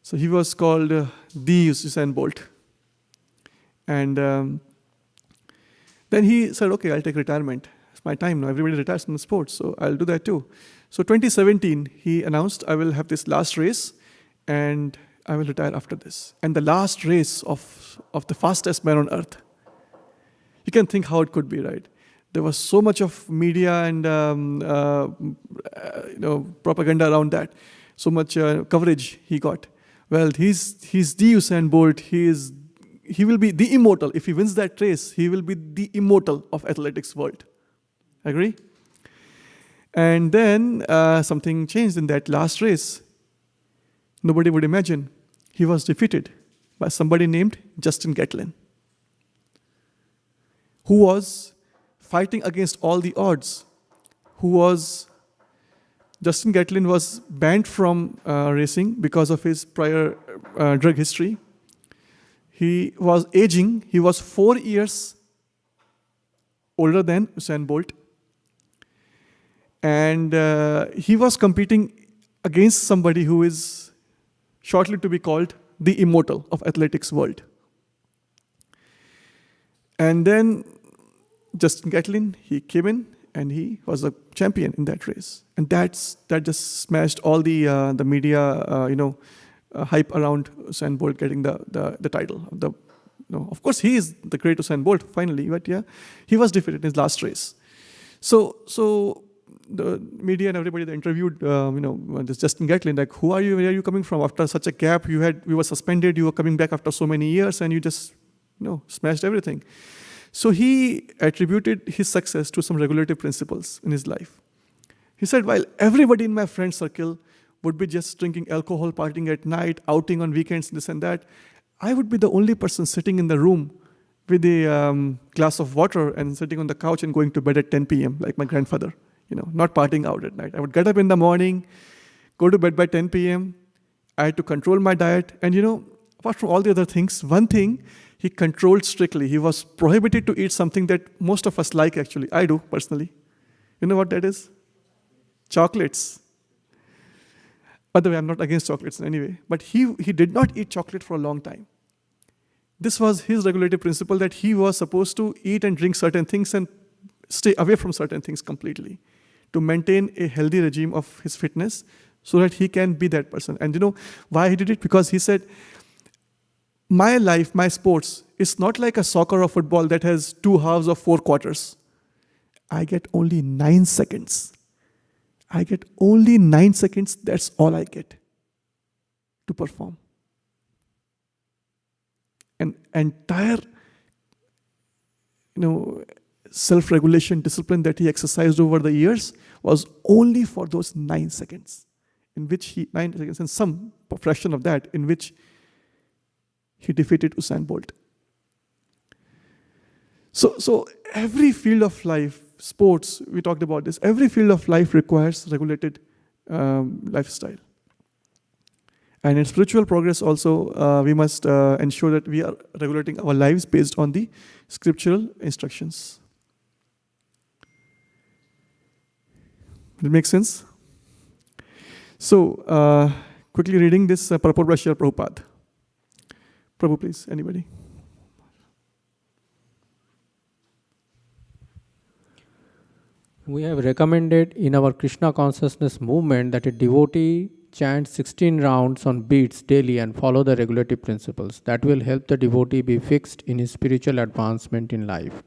So he was called the Usain Bolt. And then he said, okay, I'll take retirement. It's my time now. Everybody retires from sports, so I'll do that too. So 2017, he announced, I will have this last race, and I will retire after this. And the last race of the fastest man on earth. You can think how it could be, right? There was so much of media and propaganda around that, so much coverage he got. Well, he's the Usain Bolt. He will be the immortal. If he wins that race, he will be the immortal of athletics world. Agree? And then something changed in that last race. Nobody would imagine. He was defeated by somebody named Justin Gatlin, who was fighting against all the odds. Justin Gatlin was banned from racing because of his prior drug history. He was aging. He was 4 years older than Usain Bolt. And he was competing against somebody who is shortly to be called the immortal of athletics world. And then Justin Gatlin, he came in and he was a champion in that race. And that just smashed all the media, hype around Usain Bolt getting the title. Of course, he is the great Usain Bolt finally, but yeah, he was defeated in his last race. So the media and everybody that interviewed, this Justin Gatlin, like, who are you? Where are you coming from? After such a gap, we were suspended. You were coming back after so many years, and you just, smashed everything. So he attributed his success to some regulative principles in his life. He said, while everybody in my friend circle would be just drinking alcohol, partying at night, outing on weekends, this and that, I would be the only person sitting in the room with a glass of water and sitting on the couch and going to bed at 10 p.m. like my grandfather, not partying out at night. I would get up in the morning, go to bed by 10 p.m. I had to control my diet. And apart from all the other things, one thing he controlled strictly. He was prohibited to eat something that most of us like, actually. I do, personally. You know what that is? Chocolates. By the way, I'm not against chocolates in any way. But he did not eat chocolate for a long time. This was his regulative principle, that he was supposed to eat and drink certain things and stay away from certain things completely to maintain a healthy regime of his fitness so that he can be that person. And why he did it? Because he said, my life, my sports, is not like a soccer or football that has 2 halves or 4 quarters. I get only 9 seconds. I get only 9 seconds. That's all I get to perform. An entire, self-regulation discipline that he exercised over the years was only for those 9 seconds, 9 seconds and some fraction of that, in which he defeated Usain Bolt. So every field of life, sports, we talked about this, every field of life requires regulated lifestyle. And in spiritual progress also, we must ensure that we are regulating our lives based on the scriptural instructions. Does it make sense? So, quickly reading this purport by Srila Prabhupada. Prabhu, please, anybody? We have recommended in our Krishna consciousness movement that a devotee chant 16 rounds on beats daily and follow the regulative principles. That will help the devotee be fixed in his spiritual advancement in life.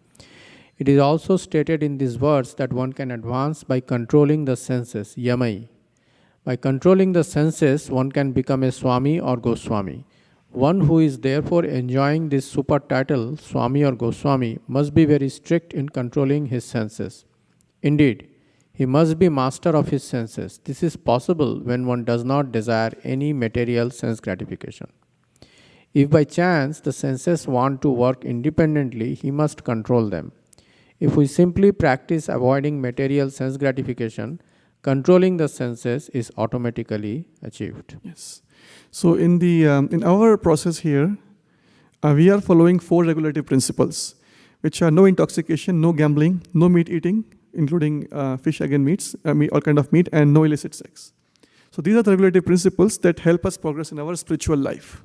It is also stated in these words that one can advance by controlling the senses, yamai. By controlling the senses, one can become a Swami or Goswami. One who is therefore enjoying this super title, Swami or Goswami, must be very strict in controlling his senses. Indeed, he must be master of his senses. This is possible when one does not desire any material sense gratification. If by chance the senses want to work independently, he must control them. If we simply practice avoiding material sense gratification, controlling the senses is automatically achieved. Yes. So in our process here, we are following 4 regulative principles, which are no intoxication, no gambling, no meat eating, including fish, egg, and meats, all kind of meat, and no illicit sex. So these are the regulative principles that help us progress in our spiritual life.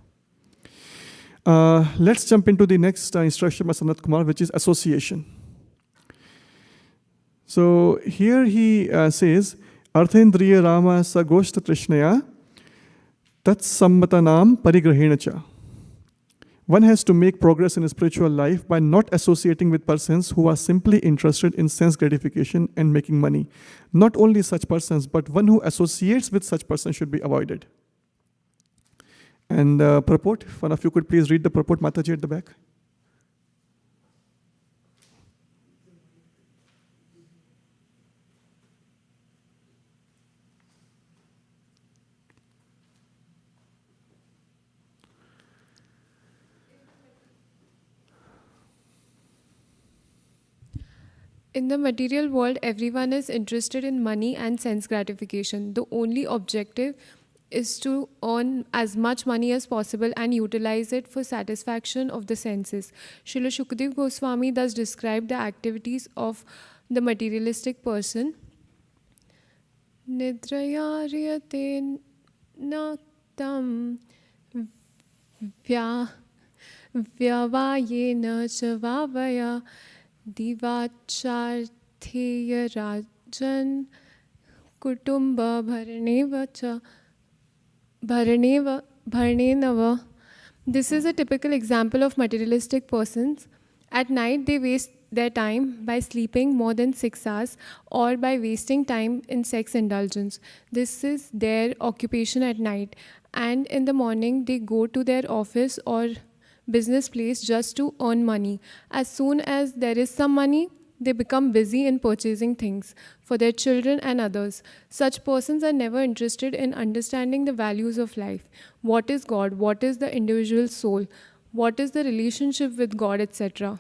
Let's jump into the next instruction by Sanat Kumar, which is association. So here he says, Arthendriya Rama sa Goshta Trishnaya Tat Sammatanam Parigrahenacha. One has to make progress in spiritual life by not associating with persons who are simply interested in sense gratification and making money. Not only such persons, but one who associates with such persons should be avoided. And purport, if one of you could please read the purport, Mataji at the back. In the material world, everyone is interested in money and sense gratification. The only objective is to earn as much money as possible and utilize it for satisfaction of the senses. Srila Shukdev Goswami thus described the activities of the materialistic person. Nidrayariyate naktam vyavayena chavavaya divachartheya rajan kutumba bharaneva. This is a typical example of materialistic persons. At night, they waste their time by sleeping more than 6 hours or by wasting time in sex indulgence. This is their occupation at night. And in the morning, they go to their office or business place just to earn money. As soon as there is some money, they become busy in purchasing things for their children and others. Such persons are never interested in understanding the values of life. What is God? What is the individual soul? What is the relationship with God, etc.?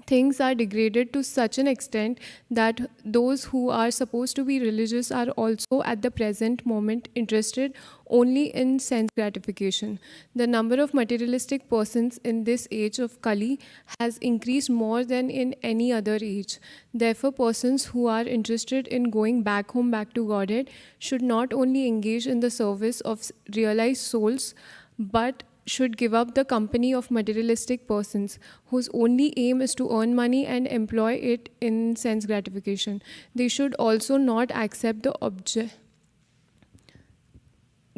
Things are degraded to such an extent that those who are supposed to be religious are also at the present moment interested only in sense gratification. The number of materialistic persons in this age of Kali has increased more than in any other age. Therefore, persons who are interested in going back home, back to Godhead, should not only engage in the service of realized souls, but should give up the company of materialistic persons whose only aim is to earn money and employ it in sense gratification. They should also not accept the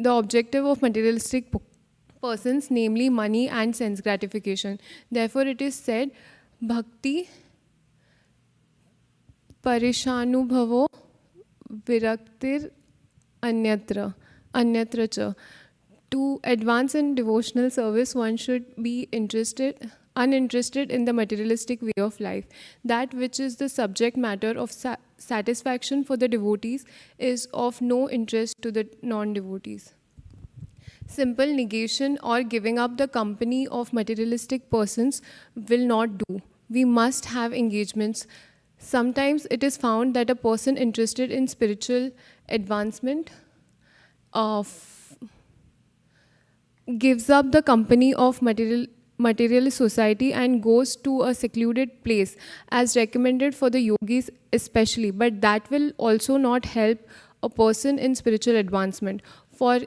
objective of materialistic persons, namely money and sense gratification. Therefore, it is said, Bhakti Parishanubhavo Viraktir Anyatra Cha. To advance in devotional service, one should be uninterested in the materialistic way of life. That which is the subject matter of satisfaction for the devotees is of no interest to the non-devotees. Simple negation or giving up the company of materialistic persons will not do. We must have engagements. Sometimes it is found that a person interested in spiritual advancement gives up the company of materialist society and goes to a secluded place, as recommended for the yogis especially, but that will also not help a person in spiritual advancement, for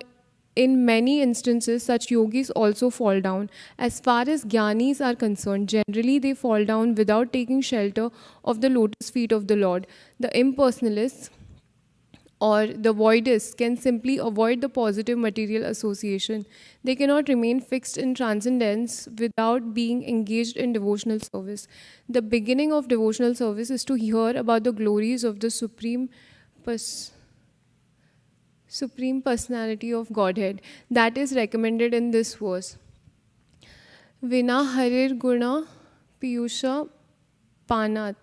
in many instances such yogis also fall down. As far as jnanis are concerned, generally they fall down without taking shelter of the lotus feet of the Lord. The impersonalists or the voidists can simply avoid the positive material association. They cannot remain fixed in transcendence without being engaged in devotional service. The beginning of devotional service is to hear about the glories of the Supreme Personality of Godhead. That is recommended in this verse. Vina harir guna piyusha panat.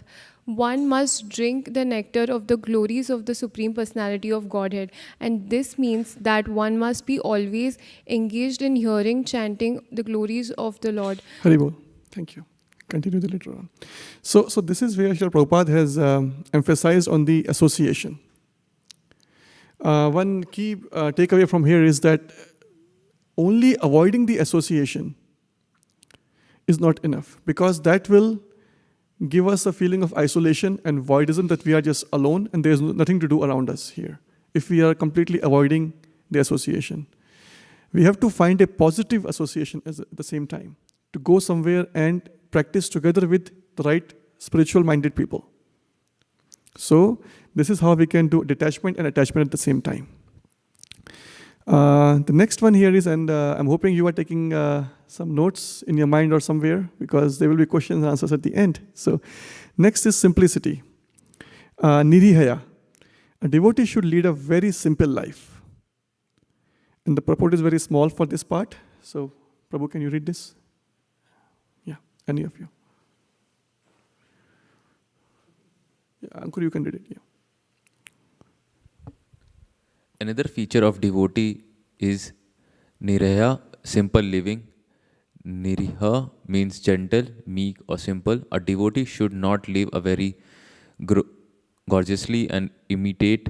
One must drink the nectar of the glories of the Supreme Personality of Godhead. And this means that one must be always engaged in hearing, chanting the glories of the Lord. Haribol. Thank you. Continue the later on. So this is where Srila Prabhupada has emphasized on the association. One key takeaway from here is that only avoiding the association is not enough, because that will give us a feeling of isolation and voidism, that we are just alone and there's nothing to do around us here if we are completely avoiding the association. We have to find a positive association at the same time, to go somewhere and practice together with the right spiritual minded people. So this is how we can do detachment and attachment at the same time. The next one here is, and I'm hoping you are taking some notes in your mind or somewhere, because there will be questions and answers at the end. So next is simplicity. Nirihaya. A devotee should lead a very simple life. And the purport is very small for this part. So, Prabhu, can you read this? Yeah, any of you. Yeah, Ankur, you can read it. Yeah. Another feature of devotee is niraya, simple living. Niriha means gentle, meek, or simple. A devotee should not live a very gorgeously and imitate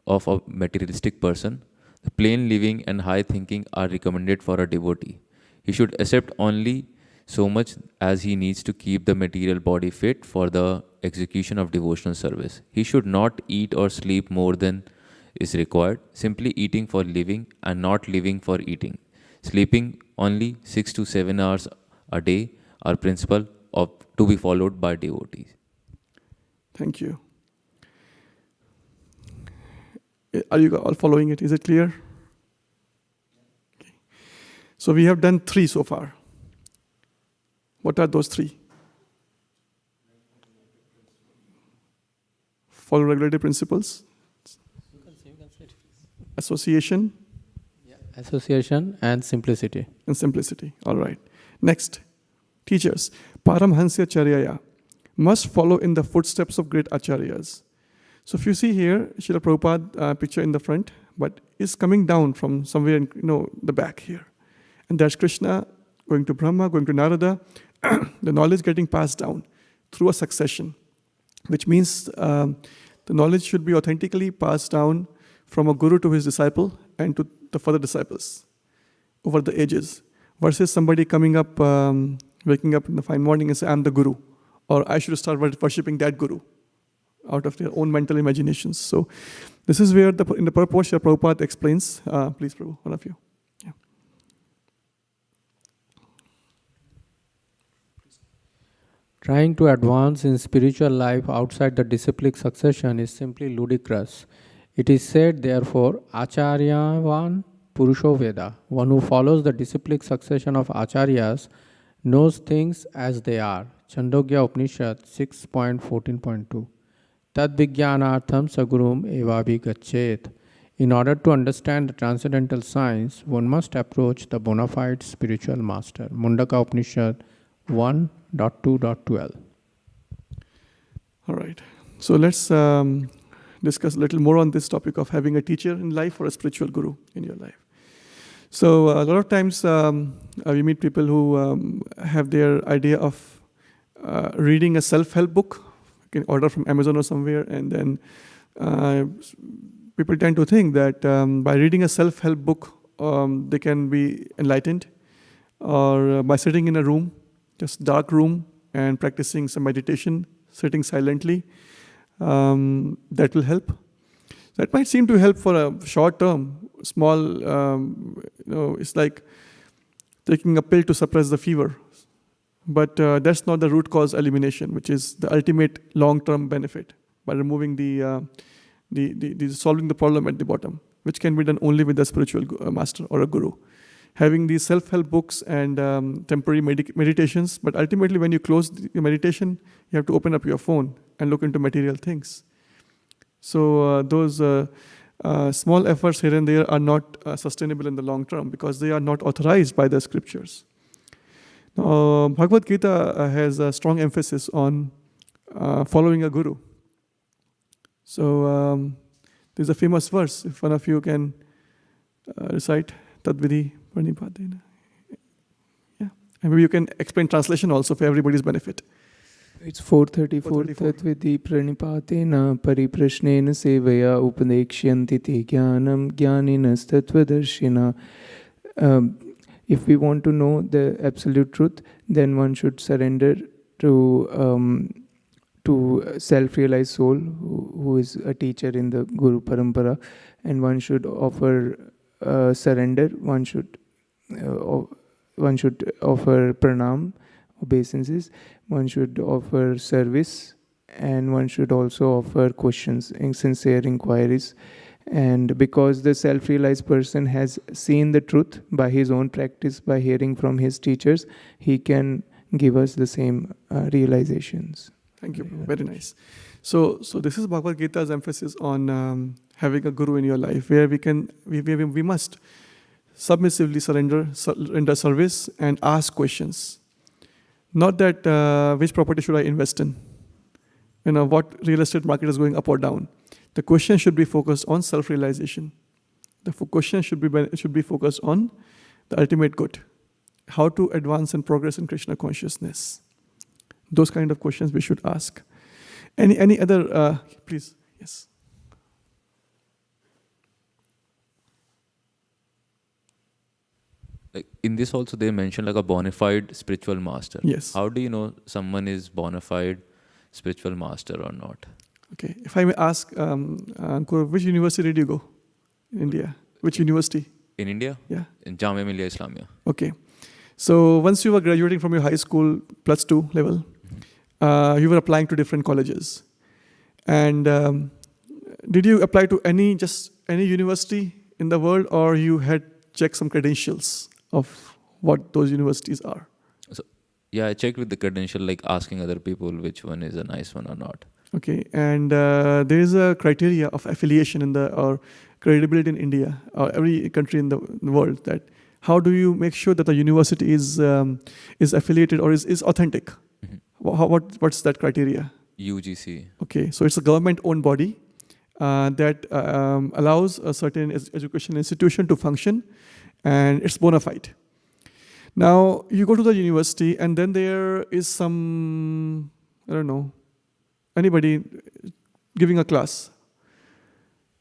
of a materialistic person. The plain living and high thinking are recommended for a devotee. He should accept only so much as he needs to keep the material body fit for the execution of devotional service. He should not eat or sleep more than is required, simply eating for living and not living for eating. Sleeping only 6 to 7 hours a day are principle of to be followed by devotees. Thank you. Are you all following it? Is it clear? Okay. So we have done 3 so far. What are those 3? Follow regulative principles. Association. Association and simplicity. And simplicity. All right. Next. Teachers. Paramhansya Charyaya. Must follow in the footsteps of great acharyas. So if you see here, Srila Prabhupada picture in the front, but is coming down from somewhere in the back here. And there's Krishna going to Brahma, going to Narada, the knowledge getting passed down through a succession, which means the knowledge should be authentically passed down from a guru to his disciple and to the further disciples over the ages, versus somebody coming up, waking up in the fine morning and say, I'm the guru, or I should start worshipping that guru, out of their own mental imaginations. So this is where in the purport, Srila Prabhupada explains. Please, Prabhu, one of you. Yeah. Trying to advance in spiritual life outside the disciplic succession is simply ludicrous. It is said, therefore, Acharyavan Purusho Veda. One who follows the disciplic succession of acharyas knows things as they are. Chandogya Upanishad 6.14.2. Tad Vijnanartham Sagurum Evabi Gachet. In order to understand the transcendental science, one must approach the bona fide spiritual master. Mundaka Upanishad 1.2.12. All right. So let's discuss a little more on this topic of having a teacher in life or a spiritual guru in your life. So a lot of times we meet people who have their idea of reading a self-help book. You can order from Amazon or somewhere, and then people tend to think that by reading a self-help book, they can be enlightened, or by sitting in a room, just dark room, and practicing some meditation, sitting silently, that will help. That might seem to help for a short term, small, it's like taking a pill to suppress the fever. But that's not the root cause elimination, which is the ultimate long-term benefit, by removing the solving the problem at the bottom, which can be done only with a spiritual master or a guru. Having these self-help books and temporary meditations, but ultimately when you close the meditation, you have to open up your phone and look into material things. So those small efforts here and there are not sustainable in the long term, because they are not authorized by the scriptures. Bhagavad Gita has a strong emphasis on following a guru. So there's a famous verse, if one of you can recite Tadvidi Pranipadena. Yeah, and maybe you can explain translation also for everybody's benefit. It's 434. Tatvidi pranipatena pariprashnena sevaya upadekshyanti te jnanam jnaninas tattvadarshina. If we want to know the absolute truth, then one should surrender to self-realized soul, who is a teacher in the Guru Parampara, and one should offer surrender. One should offer pranam, obeisances. One should offer service, and one should also offer questions and sincere inquiries. And because the self-realized person has seen the truth by his own practice, by hearing from his teachers, he can give us the same realizations. Thank you. Very nice. So this is Bhagavad Gita's emphasis on having a guru in your life, where we must submissively render service and ask questions. Not that which property should I invest in? What real estate market is going up or down? The question should be focused on self-realization. The question should be focused on the ultimate good. How to advance and progress in Krishna consciousness. Those kind of questions we should ask. Any other, please, yes. Like in this also they mentioned like a bona fide spiritual master. Yes. How do you know someone is bona fide spiritual master or not? Okay, if I may ask, Ankur, which university did you go in India? Which university? In India? Yeah. In Jamia Millia Islamia. Okay. So once you were graduating from your high school +2 level, you were applying to different colleges. And did you apply to any university in the world, or you had checked some credentials of what those universities are? So yeah, I checked with the credential, like asking other people which one is a nice one or not. Okay, and there is a criteria of affiliation or credibility in India or every country in the world, that how do you make sure that the university is affiliated or is authentic? Mm-hmm. What's that criteria? UGC. Okay, so it's a government-owned body that allows a certain education institution to function, and it's bona fide. Now, you go to the university, and then there is some, I don't know, anybody giving a class.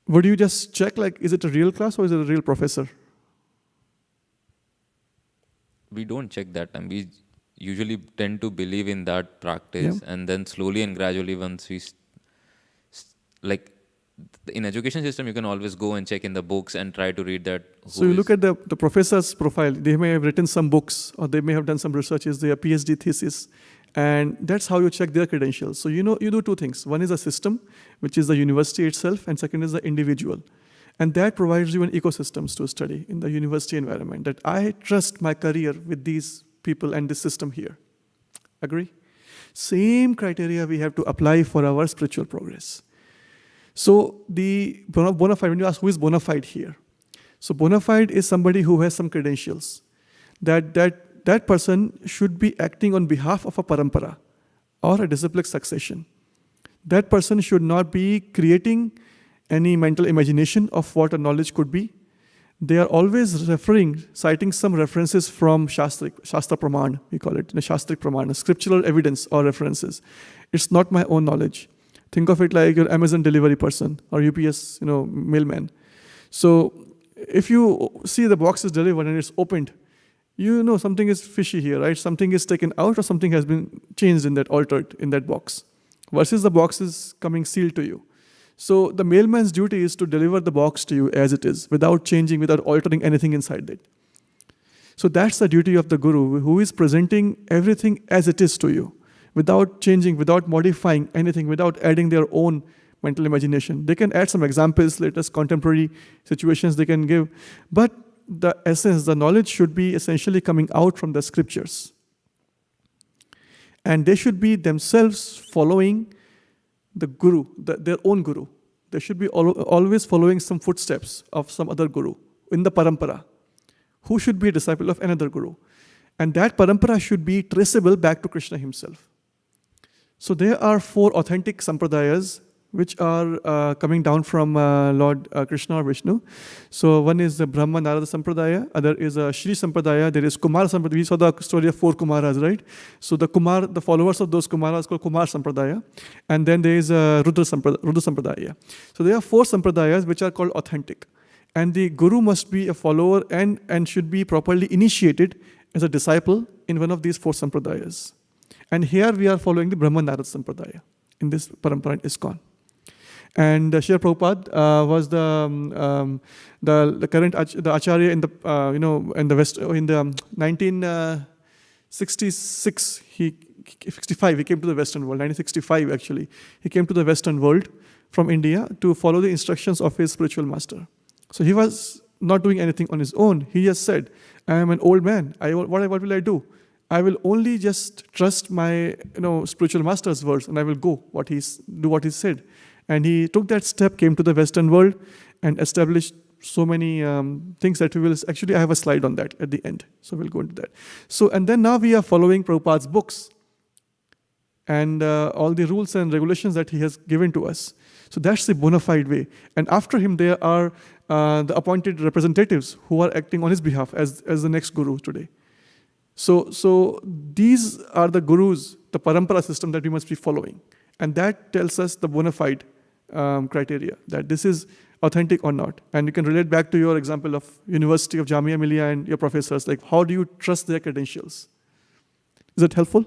Would you just check, like, is it a real class or is it a real professor? We don't check that time. We usually tend to believe in that practice, and then slowly and gradually once we, like in education system, you can always go and check in the books and try to read that. So you look at the professor's profile. They may have written some books, or they may have done some researches, their PhD thesis, and that's how you check their credentials. So you do two things. One is a system, which is the university itself, and second is the individual. And that provides you an ecosystems to study in the university environment, that I trust my career with these people and this system here. Agree? Same criteria we have to apply for our spiritual progress. So the bona fide, when you ask who is bona fide here, so bona fide is somebody who has some credentials. That person should be acting on behalf of a parampara or a disciplic succession. That person should not be creating any mental imagination of what a knowledge could be. They are always citing some references from Shastra Praman, we call it, Shastric Praman, scriptural evidence or references. It's not my own knowledge. Think of it like your Amazon delivery person or UPS, mailman. So if you see the box is delivered and it's opened, you know something is fishy here, right? Something is taken out or something has been changed altered in that box, versus the box is coming sealed to you. So the mailman's duty is to deliver the box to you as it is, without changing, without altering anything inside it. So that's the duty of the guru, who is presenting everything as it is to you, without changing, without modifying anything, without adding their own mental imagination. They can add some examples, latest contemporary situations they can give, but the essence, the knowledge should be essentially coming out from the scriptures. And they should be themselves following the guru, their own guru. They should be always following some footsteps of some other guru in the parampara, who should be a disciple of another guru. And that parampara should be traceable back to Krishna himself. So there are 4 authentic sampradayas which are coming down from Lord Krishna or Vishnu. So one is the Brahma Narada Sampradaya, other is Shri Sampradaya, there is Kumar Sampradaya. We saw the story of 4 Kumaras, right? So the followers of those Kumaras called Kumar Sampradaya. And then there is Rudra Sampradaya. So there are 4 Sampradayas which are called authentic. And the Guru must be a follower and should be properly initiated as a disciple in one of these 4 Sampradayas. And here we are following the Brahma Narada Sampradaya in this parampara in ISKCON. And Srila Prabhupada was the current acharya in the in the West in the 1966. 65 he came to the Western world. 1965 actually he came to the Western world from India to follow the instructions of his spiritual master. So he was not doing anything on his own. He just said, I am an old man. What will I do? I will only just trust my spiritual master's words, and I will do what he said. And he took that step, came to the Western world, and established so many things that we will, actually I have a slide on that at the end, so we'll go into that. So, and then now we are following Prabhupada's books and all the rules and regulations that he has given to us. So that's the bona fide way. And after him, there are the appointed representatives who are acting on his behalf as the next guru today. So these are the gurus, the parampara system that we must be following. And that tells us the bona fide criteria, that this is authentic or not. And you can relate back to your example of University of Jamia Millia and your professors, like how do you trust their credentials? Is that helpful?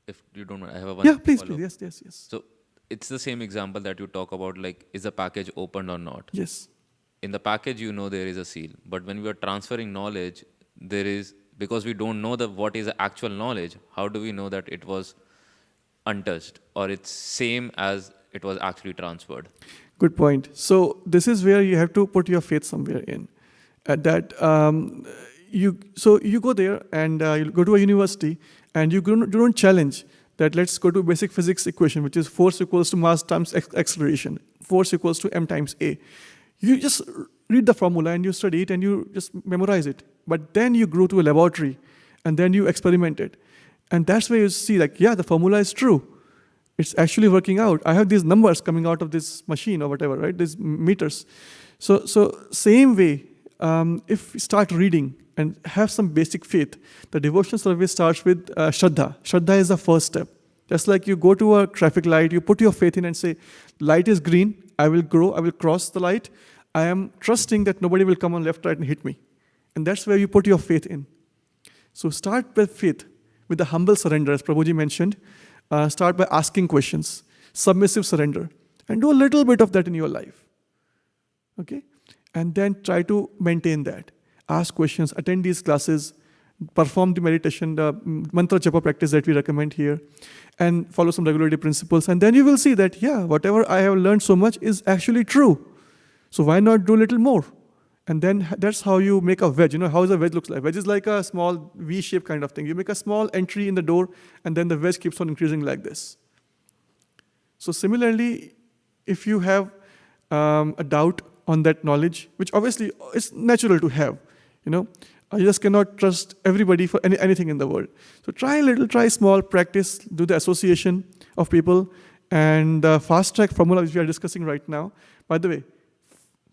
If you don't mind, I have one. Yeah, please, follow-up. please, yes. So it's the same example that you talk about, like, is the package opened or not? Yes. In the package, there is a seal. But when we are transferring knowledge, because we don't know what is the actual knowledge, how do we know that it was untouched or it's same as it was actually transferred? Good point. So this is where you have to put your faith somewhere in. You go there and you go to a university and you don't challenge that let's go to basic physics equation, which is force equals to mass times acceleration, force equals to m times a. You just read the formula and you study it and you just memorize it. But then you go to a laboratory and then you experiment it. And that's where you see like, yeah, the formula is true. It's actually working out. I have these numbers coming out of this machine or whatever, right? These meters. So same way, if we start reading and have some basic faith, the devotional service starts with Shraddha. Shraddha is the first step. Just like you go to a traffic light, you put your faith in and say, light is green, I will grow, I will cross the light. I am trusting that nobody will come on left, right, and hit me. And that's where you put your faith in. So start with faith, with the humble surrender, as Prabhuji mentioned. Start by asking questions, submissive surrender, and do a little bit of that in your life. Okay? And then try to maintain that. Ask questions, attend these classes, perform the meditation, the mantra japa practice that we recommend here, and follow some regularity principles. And then you will see that, yeah, whatever I have learned so much is actually true. So why not do a little more? And then that's how you make a wedge. You know how a wedge looks like? Wedge is like a small V-shaped kind of thing. You make a small entry in the door, and then the wedge keeps on increasing like this. So similarly, if you have a doubt on that knowledge, which obviously is natural to have, you just cannot trust everybody for anything in the world. So try a little, try small, practice, do the association of people, and the fast track formula which we are discussing right now. By the way,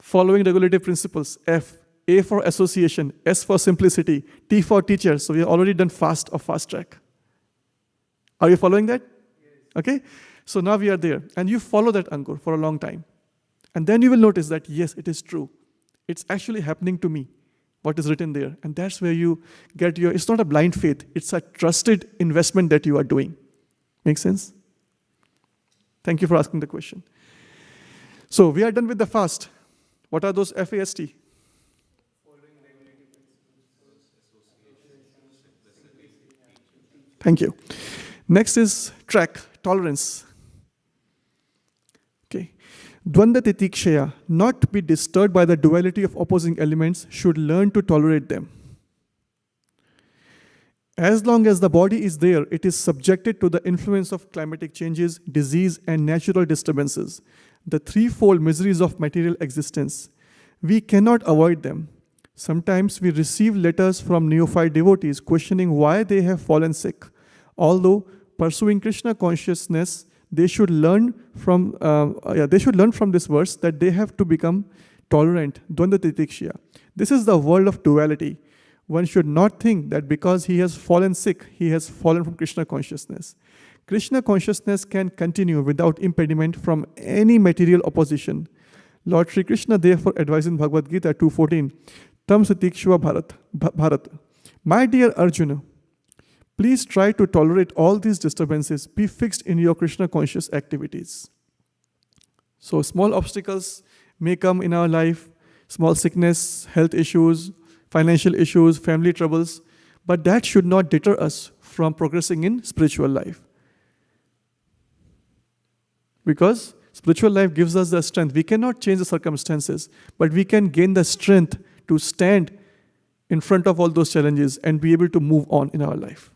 following regulative principles, F, A for association, S for simplicity, T for teacher. So we have already done fast track. Are you following that? Yes. Okay. So now we are there. And you follow that Ankur for a long time. And then you will notice that, yes, it is true. It's actually happening to me, what is written there. And that's where you get it's not a blind faith. It's a trusted investment that you are doing. Make sense? Thank you for asking the question. So we are done with the fast. What are those FAST? Thank you. Next is track, tolerance. Okay. Dvanda titikshaya, not to be disturbed by the duality of opposing elements, should learn to tolerate them. As long as the body is there, it is subjected to the influence of climatic changes, disease, and natural disturbances, the threefold miseries of material existence. We cannot avoid them. Sometimes we receive letters from neophyte devotees questioning why they have fallen sick. Although pursuing Krishna consciousness, they should learn from this verse that they have to become tolerant. Dvanda titikshaya. This is the world of duality. One should not think that because he has fallen sick, he has fallen from Krishna consciousness. Krishna consciousness can continue without impediment from any material opposition. Lord Sri Krishna therefore advises in Bhagavad Gita 2.14, Tam satikshva bharat. My dear Arjuna, please try to tolerate all these disturbances. Be fixed in your Krishna conscious activities. So small obstacles may come in our life, small sickness, health issues, financial issues, family troubles, but that should not deter us from progressing in spiritual life. Because Spiritual life gives us the strength. We cannot change the circumstances, but we can gain the strength to stand in front of all those challenges and be able to move on in our life.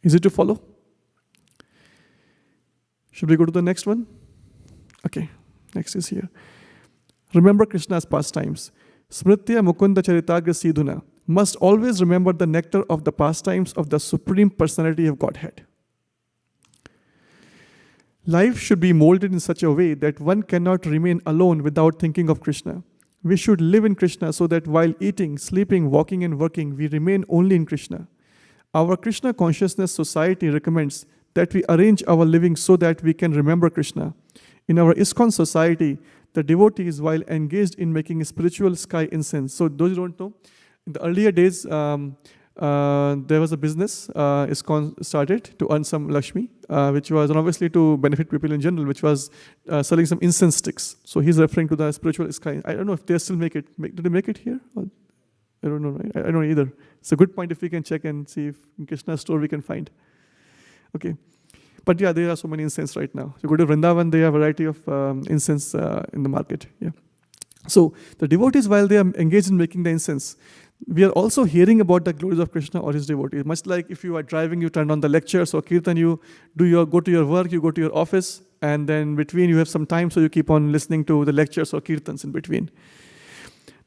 Easy to follow? Should we go to the next one? Okay, next is here. Remember Krishna's pastimes. Smritya Mukunda Charitagra Sidhuna must always remember the nectar of the pastimes of the Supreme Personality of Godhead. Life should be molded in such a way that one cannot remain alone without thinking of Krishna. We should live in Krishna so that while eating, sleeping, walking and working, we remain only in Krishna. Our Krishna Consciousness Society recommends that we arrange our living so that we can remember Krishna. In our ISKCON society, the devotees, while engaged in making spiritual sky incense. So those who don't know, in the earlier days, there was a business ISKCON started to earn some Lakshmi, which was obviously to benefit people in general, which was selling some incense sticks. So he's referring to the spiritual sky. I don't know if they still make it. Did they make it here? Or, I don't know. Right? I don't know either. It's a good point if we can check and see if in Krishna's store we can find. Okay. But yeah, there are so many incense right now. So go to Vrindavan, they have a variety of incense in the market. Yeah. So the devotees, while they are engaged in making the incense, we are also hearing about the glories of Krishna or his devotees. Much like if you are driving, you turn on the lectures or kirtan, you go to your work, you go to your office, and then between you have some time, so you keep on listening to the lectures or kirtans in between.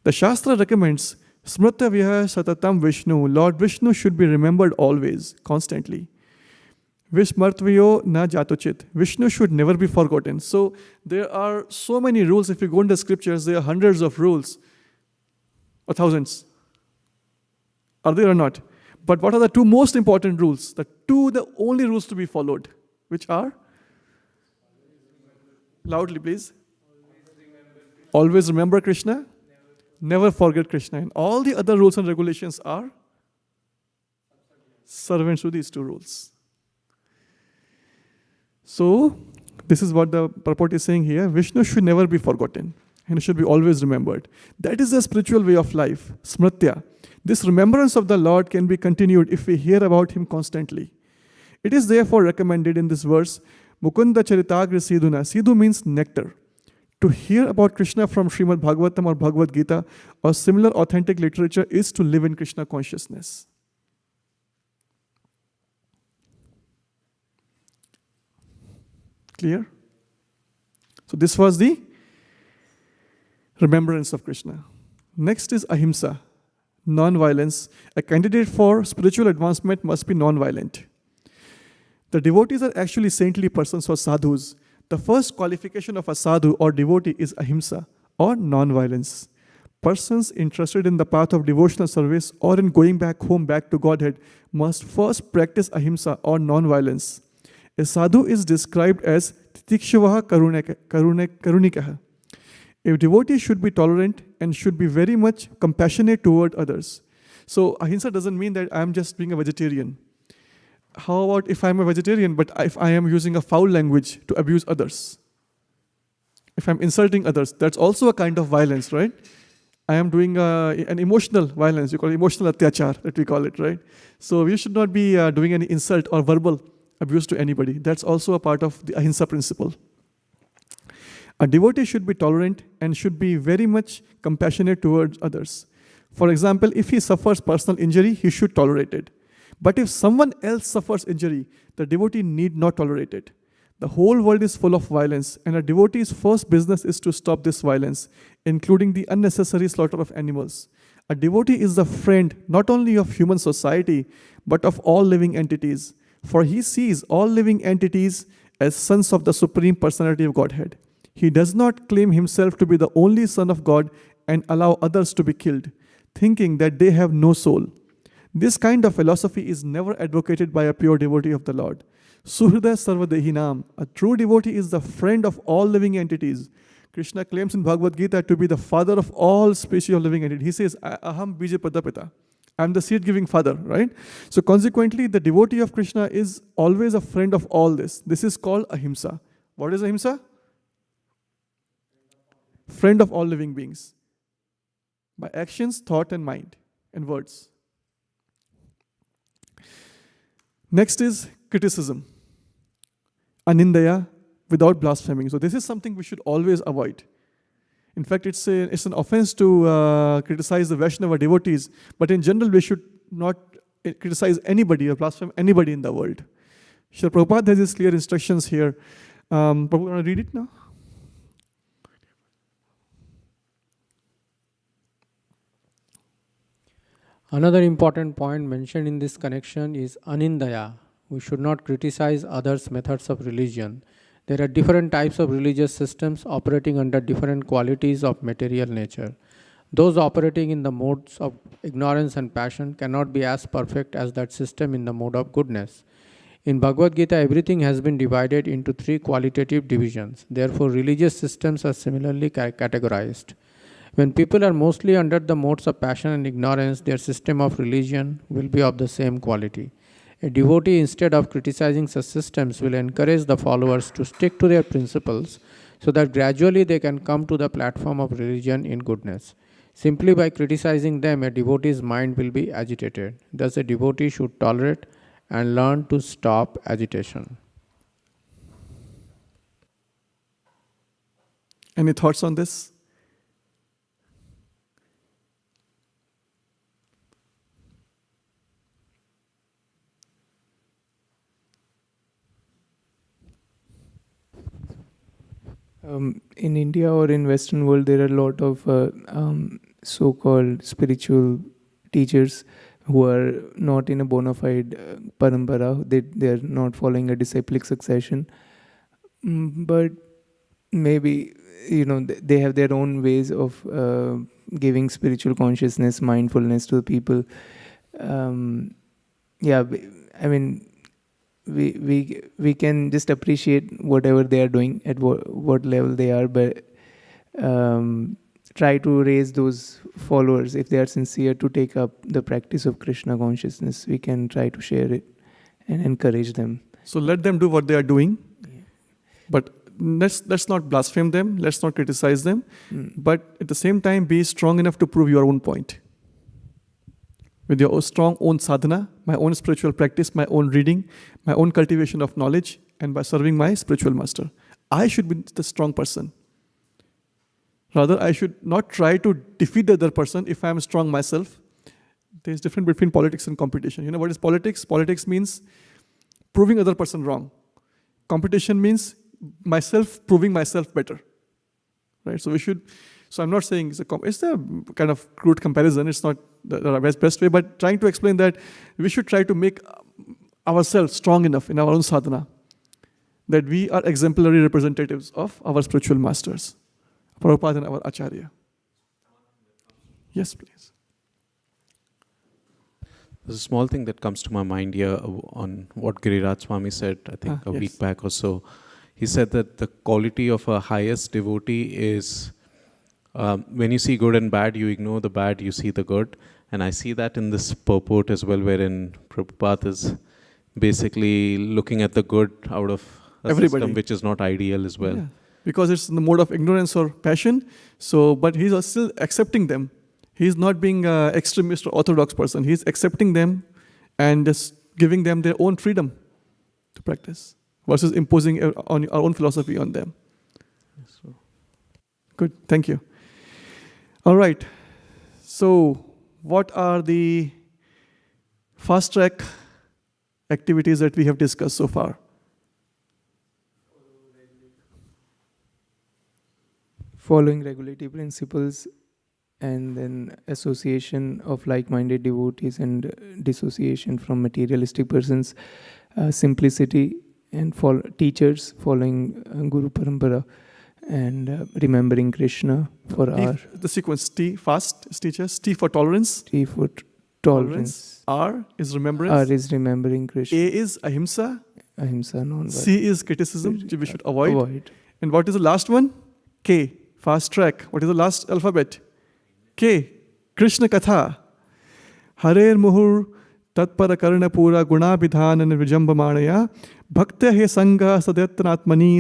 The Shastra recommends Smrta Viha Satatam Vishnu. Lord Vishnu should be remembered always, constantly. Vishmartviyo na jatochit. Vishnu should never be forgotten. So there are so many rules. If you go in the scriptures, there are hundreds of rules or thousands. Are there or not? But what are the two most important rules? The only rules to be followed, which are? Loudly, please. Always remember Krishna. Never forget Krishna. And all the other rules and regulations are servants to these two rules. So, this is what the purport is saying here. Vishnu should never be forgotten and should be always remembered. That is the spiritual way of life, smritya. This remembrance of the Lord can be continued if we hear about him constantly. It is therefore recommended in this verse, Mukunda Charitagra Sidhuna. Sidhu means nectar. To hear about Krishna from Srimad Bhagavatam or Bhagavad Gita or similar authentic literature is to live in Krishna consciousness. Clear? So this was the remembrance of Krishna. Next is ahimsa, non-violence. A candidate for spiritual advancement must be non-violent. The devotees are actually saintly persons or sadhus. The first qualification of a sadhu or devotee is ahimsa or non-violence. Persons interested in the path of devotional service or in going back home, back to Godhead, must first practice ahimsa or non-violence. A sadhu is described as titikshavaha karunikaha. A devotee should be tolerant and should be very much compassionate toward others. So ahimsa doesn't mean that I'm just being a vegetarian. How about if I'm a vegetarian, but if I am using a foul language to abuse others? If I'm insulting others, that's also a kind of violence, right? I am doing an emotional violence. You call it emotional atyachar, that we call it, right? So we should not be doing any insult or verbal abuse to anybody. That's also a part of the ahimsa principle. A devotee should be tolerant and should be very much compassionate towards others. For example, if he suffers personal injury, he should tolerate it. But if someone else suffers injury, the devotee need not tolerate it. The whole world is full of violence, and a devotee's first business is to stop this violence, including the unnecessary slaughter of animals. A devotee is the friend not only of human society, but of all living entities. For he sees all living entities as sons of the Supreme Personality of Godhead. He does not claim himself to be the only Son of God and allow others to be killed, thinking that they have no soul. This kind of philosophy is never advocated by a pure devotee of the Lord. Suhrida Sarvadehinam, a true devotee is the friend of all living entities. Krishna claims in Bhagavad Gita to be the father of all species of living entities. He says, Aham Bija Padapita. I'm the seed-giving father, right? So consequently, the devotee of Krishna is always a friend of all this. This is called ahimsa. What is ahimsa? Friend of all living beings. By actions, thought, and mind, and words. Next is criticism. anindaya, without blaspheming. So this is something we should always avoid. In fact, it's an offense to criticize the Vaishnava devotees, but in general, we should not criticize anybody or blaspheme anybody in the world. Srila Prabhupada has his clear instructions here. Prabhupada, want to read it now? Another important point mentioned in this connection is anindaya. We should not criticize others' methods of religion. There are different types of religious systems operating under different qualities of material nature. Those operating in the modes of ignorance and passion cannot be as perfect as that system in the mode of goodness. In Bhagavad Gita, everything has been divided into 3 qualitative divisions. Therefore, religious systems are similarly categorized. When people are mostly under the modes of passion and ignorance, their system of religion will be of the same quality. A devotee, instead of criticizing such systems, will encourage the followers to stick to their principles so that gradually they can come to the platform of religion in goodness. Simply by criticizing them, a devotee's mind will be agitated. Thus, a devotee should tolerate and learn to stop agitation. Any thoughts on this? In India or in Western world, there are a lot of so-called spiritual teachers who are not in a bona fide parampara. They are not following a disciplic succession. But maybe, they have their own ways of giving spiritual consciousness, mindfulness to the people. We can just appreciate whatever they are doing at what level they are, but try to raise those followers, if they are sincere to take up the practice of Krishna consciousness. We can try to share it and encourage them. So let them do what they are doing, but let's not blaspheme them, let's not criticize them, but at the same time be strong enough to prove your own point. With your strong own sadhana, my own spiritual practice, my own reading, my own cultivation of knowledge, and by serving my spiritual master. I should be the strong person. Rather, I should not try to defeat the other person if I am strong myself. There is difference between politics and competition. You know what is politics? Politics means proving other person wrong. Competition means myself proving myself better. Right? So I'm not saying it's a kind of crude comparison. It's not the best way, but trying to explain that we should try to make ourselves strong enough in our own sadhana that we are exemplary representatives of our spiritual masters, Prabhupada and our Acharya. Yes, please. There's a small thing that comes to my mind here on what Giriraj Swami said, I think a week back or so. He said that the quality of a highest devotee is when you see good and bad, you ignore the bad, you see the good. And I see that in this purport as well, wherein Prabhupada is basically looking at the good out of a system which is not ideal as well. Yeah. Because it's in the mode of ignorance or passion. So, but he's still accepting them. He's not being an extremist or orthodox person. He's accepting them and just giving them their own freedom to practice versus imposing on our own philosophy on them. Good, thank you. All right. So, what are the fast track activities that we have discussed so far? Following regulative principles, and then association of like-minded devotees and dissociation from materialistic persons, simplicity and teachers following Guru Parampara, and remembering Krishna for The sequence T, fast is teachers, T for tolerance. T for tolerance. R is remembrance. R is remembering Krishna. A is ahimsa. Ahimsa, non-violence. C is criticism, which we should avoid. And what is the last one? K, fast track. What is the last alphabet? K, Krishna Katha. Harer muhur tatpara karna pura guna vidhan and vijambamanaya bhakta he sangha sadyatnatmani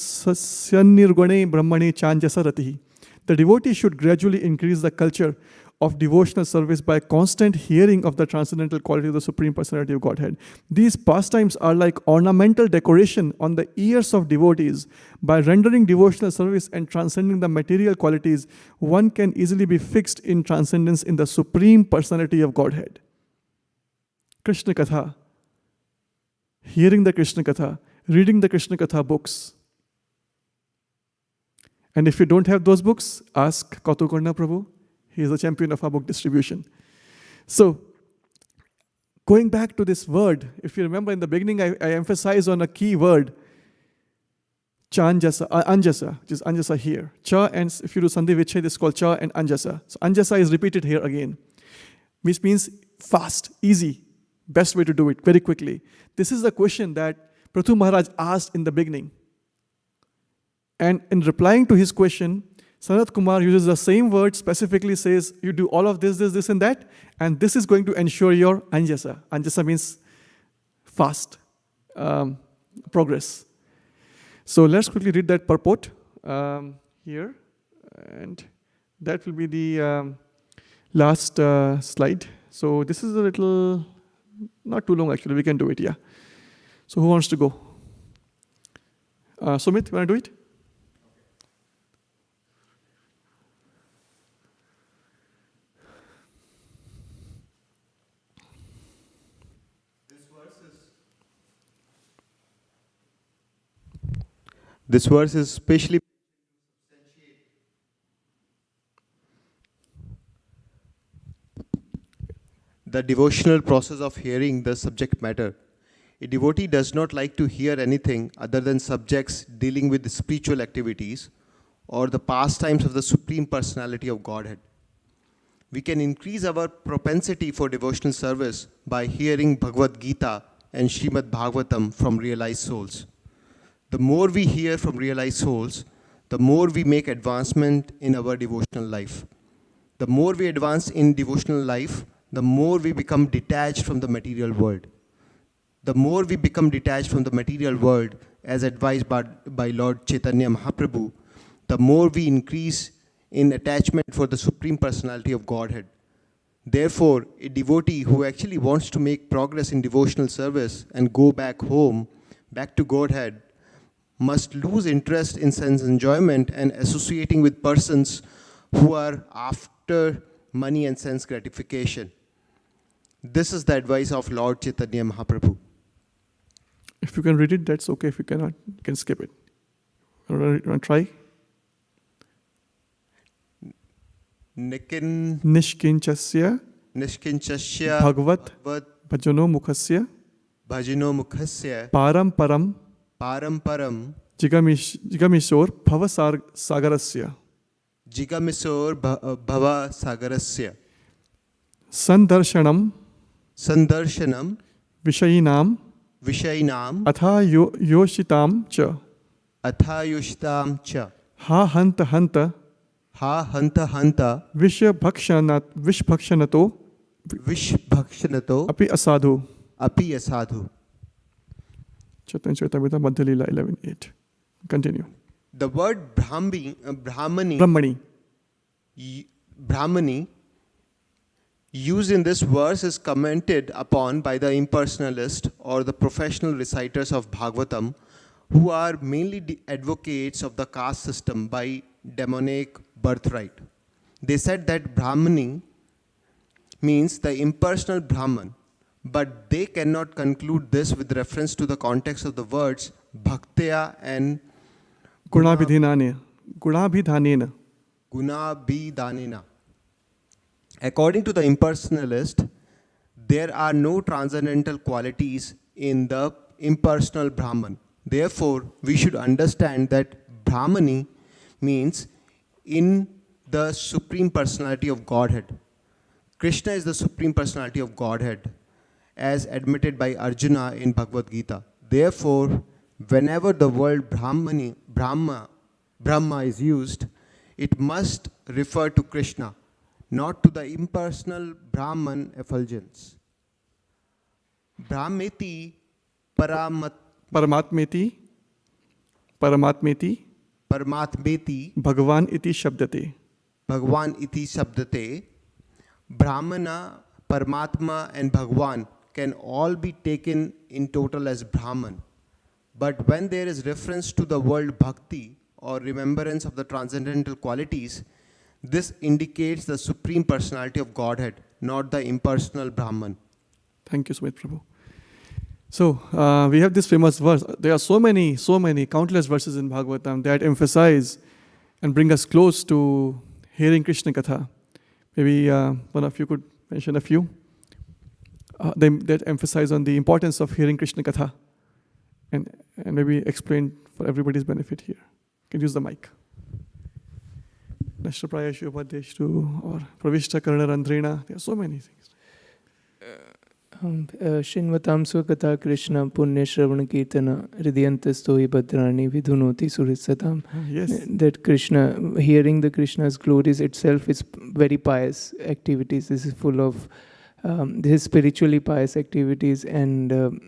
sannirgune brahmane chanjasa ratihi. The devotee should gradually increase the culture of devotional service by constant hearing of the transcendental quality of the Supreme Personality of Godhead. These pastimes are like ornamental decoration on the ears of devotees. By rendering devotional service and transcending the material qualities, one can easily be fixed in transcendence in the Supreme Personality of Godhead. Krishna Katha, hearing the Krishna Katha, reading the Krishna Katha books. And if you don't have those books, ask Kautu Karna Prabhu. He is the champion of our book distribution. So, going back to this word, if you remember in the beginning, I emphasized on a key word, Anjasa, which is Anjasa here. Cha, and if you do Sandhi Vichhed, it's called Cha and Anjasa. So Anjasa is repeated here again, which means fast, easy, best way to do it, very quickly. This is the question that Prathu Maharaj asked in the beginning. And in replying to his question, Sanat Kumar uses the same word, specifically says, you do all of this, this, and that, and this is going to ensure your Anjasa. Anjasa means fast progress. So let's quickly read that purport here, and that will be the last slide. So this is a little, not too long actually, we can do it, yeah. So who wants to go? Sumit, you want to do it? This verse is especially the devotional process of hearing the subject matter. A devotee does not like to hear anything other than subjects dealing with the spiritual activities or the pastimes of the Supreme Personality of Godhead. We can increase our propensity for devotional service by hearing Bhagavad Gita and Srimad Bhagavatam from realized souls. The more we hear from realized souls, the more we make advancement in our devotional life. The more we advance in devotional life, the more we become detached from the material world. The more we become detached from the material world, as advised by Lord Chaitanya Mahaprabhu, the more we increase in attachment for the Supreme Personality of Godhead. Therefore, a devotee who actually wants to make progress in devotional service and go back home, back to Godhead, must lose interest in sense enjoyment and associating with persons who are after money and sense gratification. This is the advice of Lord Chaitanya Mahaprabhu. If you can read it, that's okay. If you cannot, you can skip it. You want to try? Nishkinchasya Bhagavat Bhajano Mukhasya Param Jigamishor Bhava Sagarasya Sandarshanam Vishayinam Atha Yoshitam Cha Ha Hanta Vishbhakshanato Api Asadhu. Chaitanya Charitamrita Madhya Leela 11:8. Continue. The word Brahmani used in this verse is commented upon by the impersonalist or the professional reciters of Bhagavatam, who are mainly advocates of the caste system by demonic birthright. They said that Brahmani means the impersonal Brahman, but they cannot conclude this with reference to the context of the words Bhaktya and Gunabhidhanena. According to the impersonalist, there are no transcendental qualities in the impersonal Brahman. Therefore, we should understand that Brahmani means in the Supreme Personality of Godhead. Krishna is the Supreme Personality of Godhead, as admitted by Arjuna in Bhagavad Gita. Therefore, whenever the word Brahma is used, it must refer to Krishna, not to the impersonal Brahman effulgence. Brahmeti Paramatmeti Bhagavan Bhagwan iti shabdate. Bhagwan iti shabdate. Brahmana, Paramatma, and Bhagwan can all be taken in total as Brahman. But when there is reference to the word bhakti or remembrance of the transcendental qualities, this indicates the Supreme Personality of Godhead, not the impersonal Brahman. Thank you, Sumit Prabhu. So, we have this famous verse. There are so many, countless verses in Bhagavatam that emphasize and bring us close to hearing Krishna Katha. Maybe one of you could mention a few that emphasize on the importance of hearing Krishna Katha and maybe explain for everybody's benefit here. You can use the mic. Nashtraprayashu Upadeshtu or Pravishta Karna Randrena. There are so many things. Shinvatam Swakata Krishna Punya Shravana Kirtana Hridayantasto Bhadrani Vidhunoti Suritsatam. Yes. That Krishna, hearing the Krishna's glories itself is very pious activities. This is full of, this is spiritually pious activities, and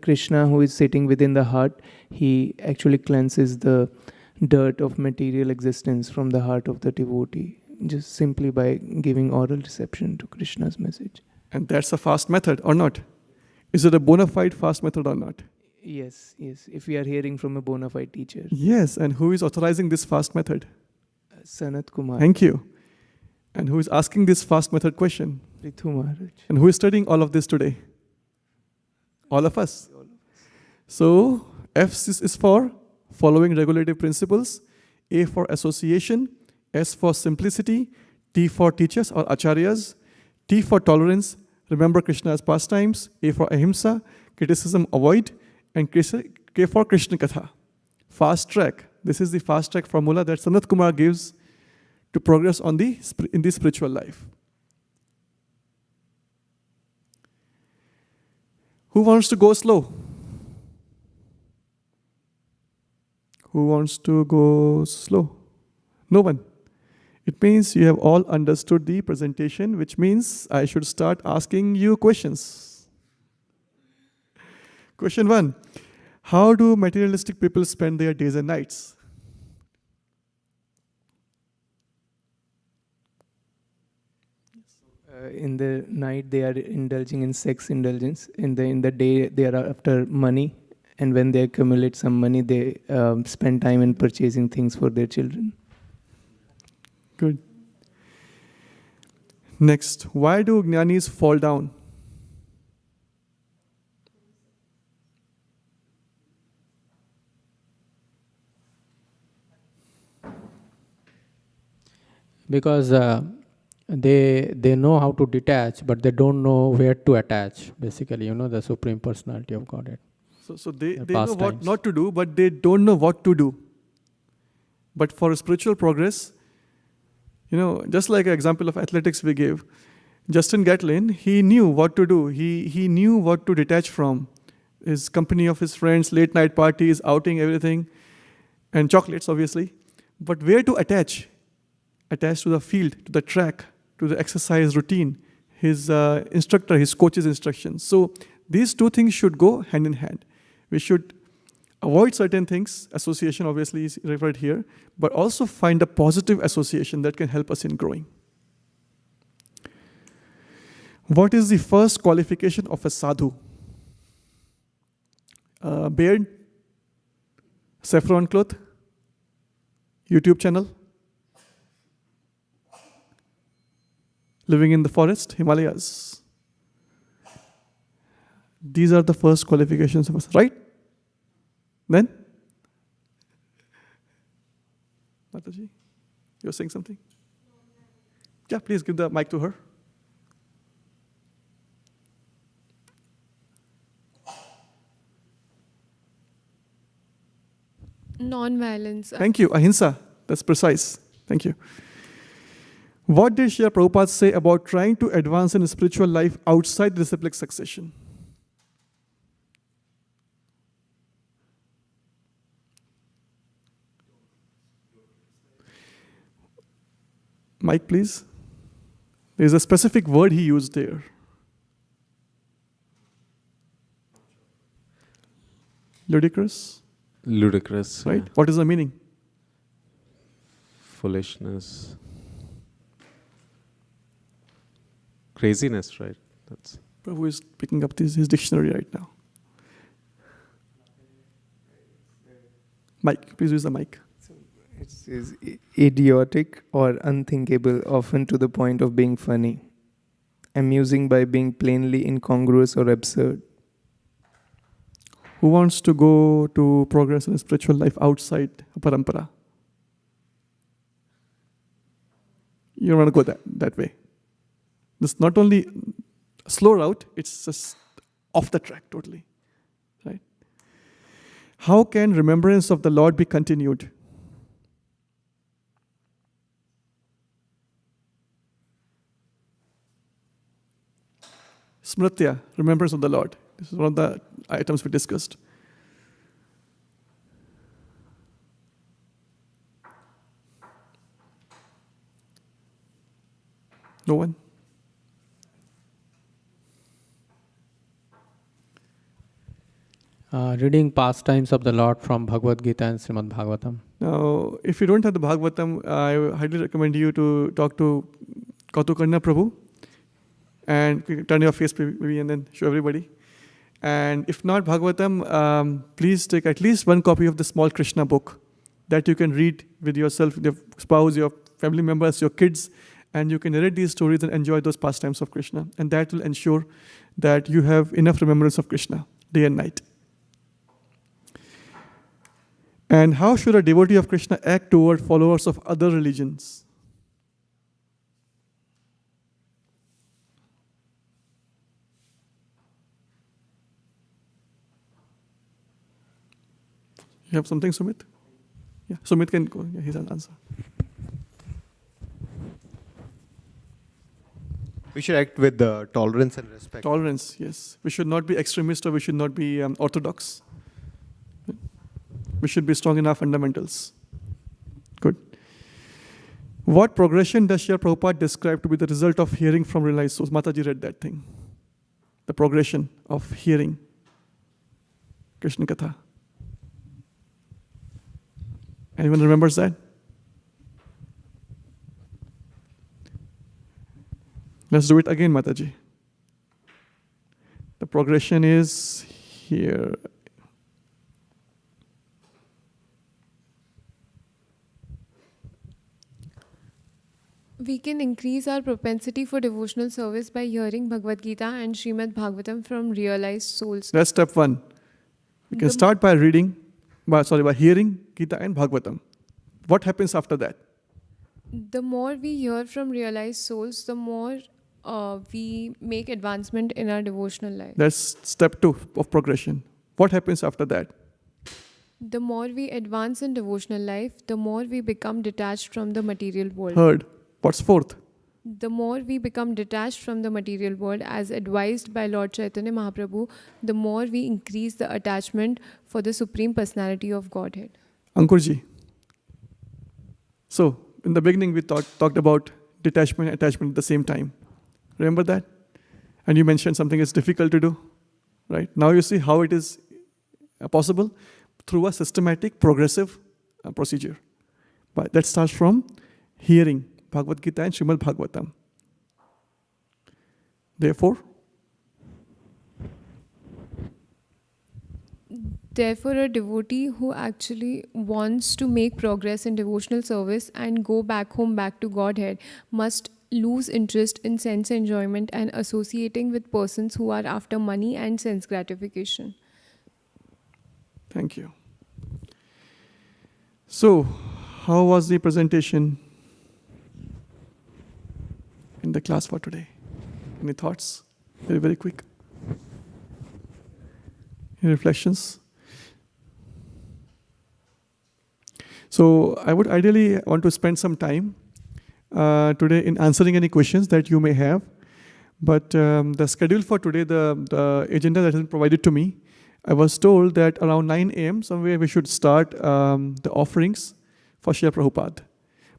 Krishna, who is sitting within the heart, he actually cleanses the dirt of material existence from the heart of the devotee, just simply by giving oral reception to Krishna's message. And that's a fast method or not? Is it a bona fide fast method or not? Yes, yes. If we are hearing from a bona fide teacher. Yes, and who is authorizing this fast method? Sanat Kumar. Thank you. And who is asking this fast method question? Prithu Maharaj. And who is studying all of this today? All of us. So, F is for following regulative principles, A for association, S for simplicity, T for teachers or acharyas, T for tolerance, remember Krishna's pastimes, A for ahimsa, criticism avoid, and K for Krishna Katha. Fast track. This is the fast track formula that Sanat Kumar gives to progress in the spiritual life. Who wants to go slow? Who wants to go slow? No one. It means you have all understood the presentation, which means I should start asking you questions. Question 1. How do materialistic people spend their days and nights? In the night, they are indulging in sex indulgence. In the day, they are after money. And when they accumulate some money, they spend time in purchasing things for their children. Good. Next, why do jnanis fall down? Because they know how to detach, but they don't know where to attach. Basically, the Supreme Personality of Godhead. So they know what not to do, but they don't know what to do. But for spiritual progress, just like an example of athletics we gave, Justin Gatlin, he knew what to do. He knew what to detach from. His company of his friends, late night parties, outing, everything, and chocolates, obviously. But where to attach? Attach to the field, to the track, to the exercise routine, his instructor, his coach's instructions. So these two things should go hand in hand. We should avoid certain things, association obviously is referred here, but also find a positive association that can help us in growing. What is the first qualification of a sadhu? Beard, saffron cloth, YouTube channel, living in the forest, Himalayas. These are the first qualifications of us, right? Then? Mataji, you're saying something? Yeah, please give the mic to her. Non-violence. Thank you, ahimsa. That's precise. Thank you. What did Srila Prabhupada say about trying to advance in spiritual life outside the disciplic succession? Mike, please. There's a specific word he used there. Ludicrous? Ludicrous. Right? What is the meaning? Foolishness. Craziness, right? That's Prabhu is picking up his dictionary right now. Mic, please use the mic. It says idiotic or unthinkable, often to the point of being funny. Amusing by being plainly incongruous or absurd. Who wants to go to progress in spiritual life outside parampara? You don't want to go that way. This is not only a slow route, it's just off the track totally. Right? How can remembrance of the Lord be continued? Smritya, remembrance of the Lord. This is one of the items we discussed. No one? Reading pastimes of the Lord from Bhagavad Gita and Srimad Bhagavatam. Now, if you don't have the Bhagavatam, I highly recommend you to talk to Kautukarna Prabhu and turn your face maybe and then show everybody. And if not Bhagavatam, please take at least one copy of the small Krishna book that you can read with yourself, your spouse, your family members, your kids, and you can narrate these stories and enjoy those pastimes of Krishna. And that will ensure that you have enough remembrance of Krishna day and night. And how should a devotee of Krishna act toward followers of other religions? You have something, Sumit? Yeah, Sumit can go. Yeah, he's an answer. We should act with tolerance and respect. Tolerance, yes. We should not be extremist or we should not be orthodox. We should be strong in our fundamentals. Good. What progression does Srila Prabhupada describe to be the result of hearing from realized source? Mataji read that thing. The progression of hearing Krishna Katha. Anyone remembers that? Let's do it again, Mataji. The progression is here. We can increase our propensity for devotional service by hearing Bhagavad Gita and Srimad Bhagavatam from realized souls. That's step one. We can start by by hearing Gita and Bhagavatam. What happens after that? The more we hear from realized souls, the more we make advancement in our devotional life. That's step two of progression. What happens after that? The more we advance in devotional life, the more we become detached from the material world. Third. What's fourth? The more we become detached from the material world, as advised by Lord Chaitanya Mahaprabhu, the more we increase the attachment for the Supreme Personality of Godhead. Ankurji. So, in the beginning we talked about detachment and attachment at the same time. Remember that? And you mentioned something is difficult to do. Right? Now you see how it is possible through a systematic, progressive procedure. But that starts from hearing Bhagavad Gita and Srimad Bhagavatam. Therefore, a devotee who actually wants to make progress in devotional service and go back home, back to Godhead, must lose interest in sense enjoyment and associating with persons who are after money and sense gratification. Thank you. So, how was the presentation in the class for today? Any thoughts? Very, very quick. Any reflections? So I would ideally want to spend some time today in answering any questions that you may have. But the schedule for today, the agenda that has been provided to me, I was told that around 9 a.m. somewhere we should start the offerings for Srila Prabhupada.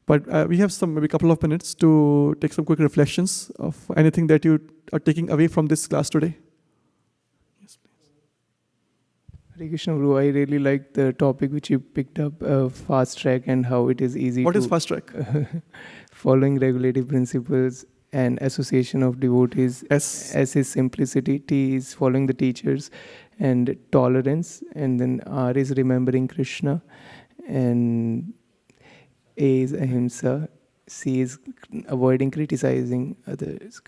But we have maybe a couple of minutes to take some quick reflections of anything that you are taking away from this class today. Yes, please. Hare Krishna, Guru, I really like the topic which you picked up, fast track, and how it is easy What to... is fast track? Following regulative principles and association of devotees. S. S is simplicity, T is following the teachers, and tolerance, and then R is remembering Krishna, and A is ahimsa, C is avoiding criticizing others,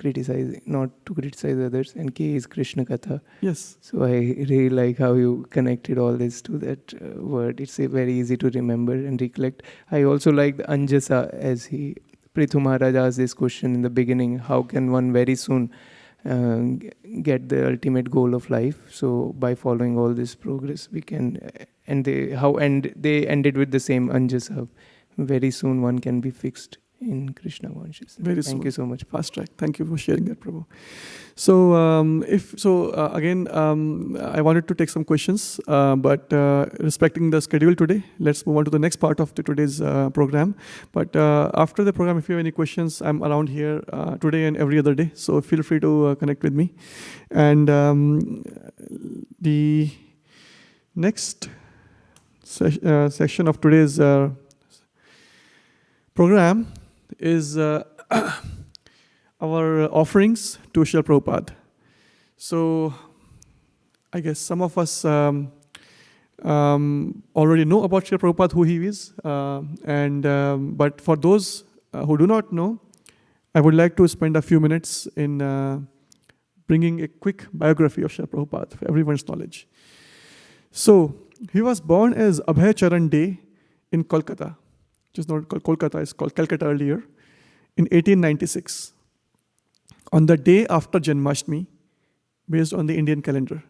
not to criticize others, and K is Krishna Katha. Yes. So I really like how you connected all this to that word. It's very easy to remember and recollect. I also like the Anjasa, as Prithu Maharaj asked this question in the beginning, how can one very soon get the ultimate goal of life? So by following all this progress, we can, they ended with the same Anjasa. Very soon one can be fixed in Krishna consciousness. Very Thank soon. you so much. Fast track. Thank you for sharing that, Prabhu. So, I wanted to take some questions, but respecting the schedule today, let's move on to the next part of today's program. But after the program, if you have any questions, I'm around here today and every other day. So feel free to connect with me. And the next section of today's program is our offerings to Srila Prabhupada. So I guess some of us already know about Srila Prabhupada, who he is, but for those who do not know, I would like to spend a few minutes in bringing a quick biography of Srila Prabhupada for everyone's knowledge. So he was born as Abhay Charan Day in Kolkata, which is not called Kolkata, it's called Calcutta earlier, in 1896, on the day after Janmashtami, based on the Indian calendar.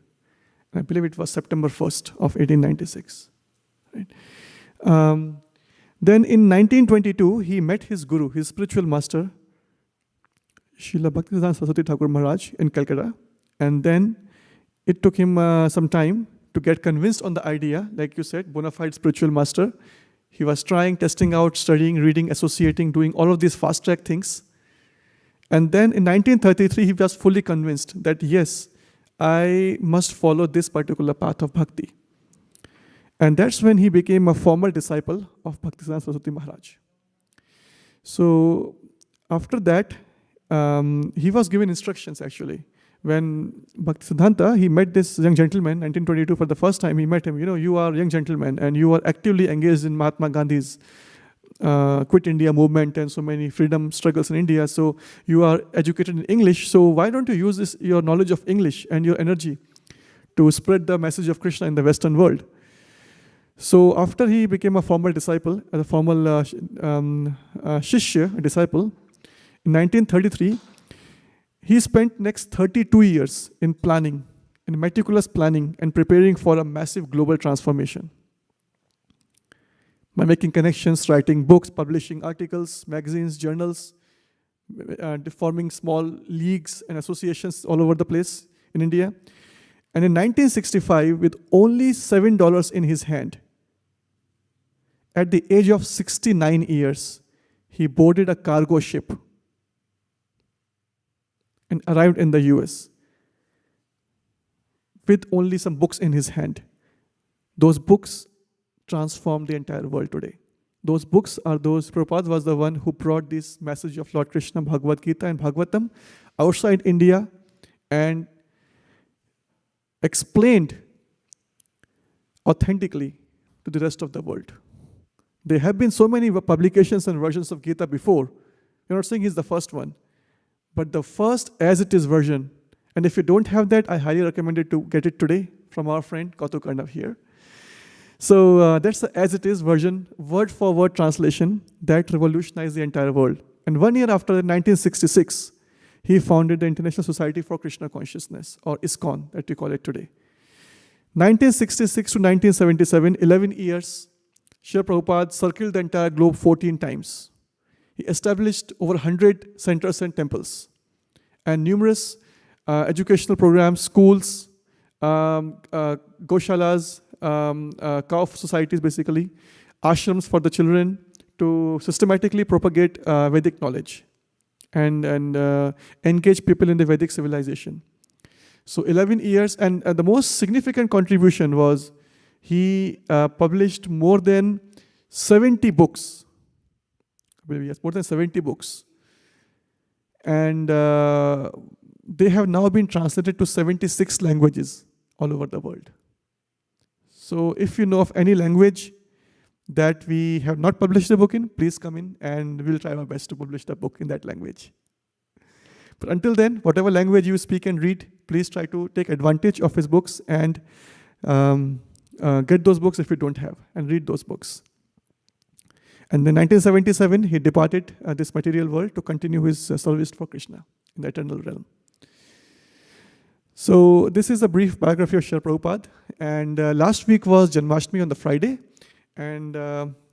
And I believe it was September 1st of 1896. Right? Then in 1922, he met his guru, his spiritual master, Srila Bhaktisiddhanta Saraswati Thakur Maharaj in Calcutta. And then it took him some time to get convinced on the idea, like you said, bona fide spiritual master. He was trying, testing out, studying, reading, associating, doing all of these fast-track things. And then in 1933, he was fully convinced that, yes, I must follow this particular path of bhakti. And that's when he became a formal disciple of Bhaktisiddhanta Saraswati Maharaj. So after that, he was given instructions, actually. When Bhaktisiddhanta, he met this young gentleman, 1922, for the first time, he met him. You are a young gentleman, and you are actively engaged in Mahatma Gandhi's Quit India movement and so many freedom struggles in India. So you are educated in English. So why don't you use your knowledge of English and your energy to spread the message of Krishna in the Western world? So after he became a formal disciple, a formal shishya, a disciple, in 1933, he spent next 32 years in planning, in meticulous planning and preparing for a massive global transformation. By making connections, writing books, publishing articles, magazines, journals, forming small leagues and associations all over the place in India. And in 1965, with only $7 in his hand, at the age of 69 years, he boarded a cargo ship and arrived in the US with only some books in his hand. Those books transformed the entire world today. Those books are those, Prabhupada was the one who brought this message of Lord Krishna, Bhagavad Gita and Bhagavatam outside India and explained authentically to the rest of the world. There have been so many publications and versions of Gita before. You're not saying he's the first one. But the first as-it-is version, and if you don't have that, I highly recommend it to get it today from our friend Katha Karnav here. So that's the as-it-is version, word-for-word translation that revolutionized the entire world. And 1 year after, in 1966, he founded the International Society for Krishna Consciousness, or ISKCON, that we call it today. 1966 to 1977, 11 years, Srila Prabhupada circled the entire globe 14 times. He established over 100 centers and temples, and numerous educational programs, schools, goshalas, cow societies basically, ashrams for the children to systematically propagate Vedic knowledge and engage people in the Vedic civilization. So 11 years, and the most significant contribution was he published more than 70 books. Yes, more than 70 books. and they have now been translated to 76 languages all over the world. So if you know of any language that we have not published a book in, please come in and we'll try our best to publish the book in that language. But until then, whatever language you speak and read, please try to take advantage of his books and get those books if you don't have, and read those books. And in 1977, he departed this material world to continue his service for Krishna in the eternal realm. So this is a brief biography of Srila Prabhupada. And last week was Janmashtami on the Friday. And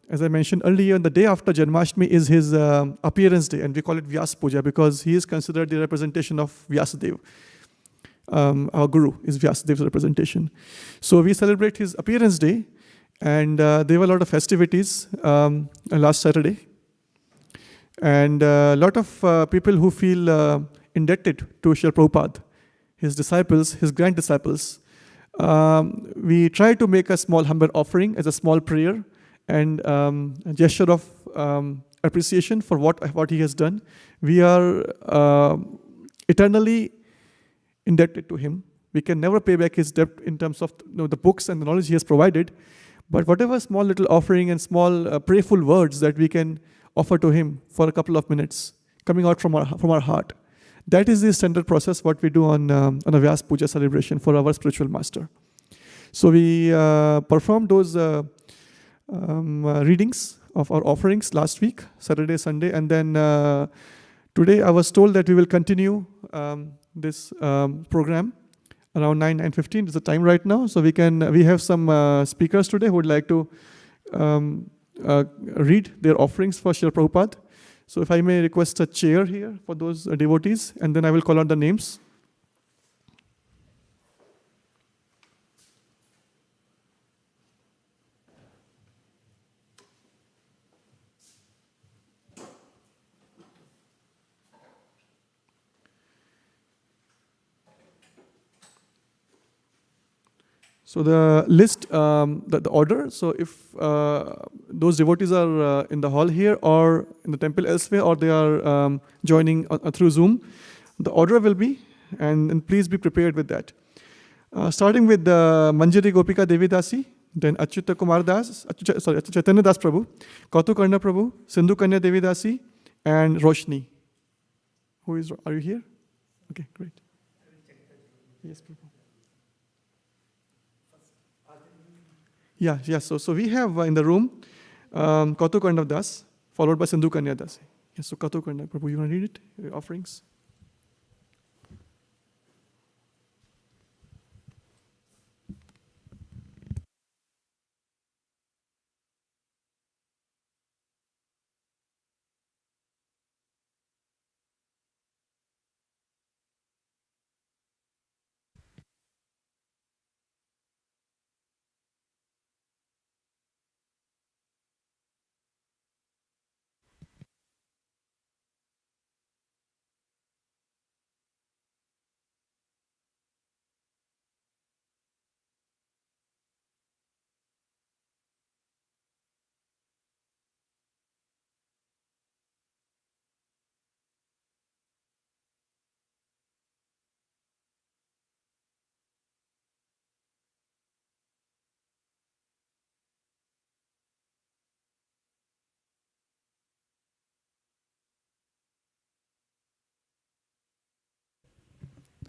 as I mentioned earlier, the day after Janmashtami is his appearance day. And we call it Vyas Puja because he is considered the representation of Vyasadeva. Our guru is Vyasadev's representation. So we celebrate his appearance day. And there were a lot of festivities last Saturday. And a lot of people who feel indebted to Srila Prabhupada, his disciples, his grand disciples. We try to make a small humble offering as a small prayer and a gesture of appreciation for what he has done. We are eternally indebted to him. We can never pay back his debt in terms of the books and the knowledge he has provided. But whatever small little offering and small prayerful words that we can offer to him for a couple of minutes, coming out from our heart, that is the standard process what we do on a Vyas Puja celebration for our spiritual master. So we performed those readings of our offerings last week, Saturday, Sunday, and then today I was told that we will continue this program around 9:15 is the time right now. So we have some speakers today who would like to read their offerings for Srila Prabhupada. So if I may request a chair here for those devotees, and then I will call out the names. So the list, the order, so if those devotees are in the hall here or in the temple elsewhere, or they are joining through Zoom, the order will be, and please be prepared with that. Starting with Manjari Gopika Devi Dasi, then Achyuta Kumar Das, Chaitanya Das Prabhu, Kautu Karna Prabhu, Sindhu Kanya Devi Dasi, and Roshni. Are you here? Okay, great. Yes, Prabhu. Yeah. So we have in the room Kautu Karna Das, followed by Sindhu Kanya Das. Yes, so Kautu Karna Prabhu, you want to read it? Your offerings.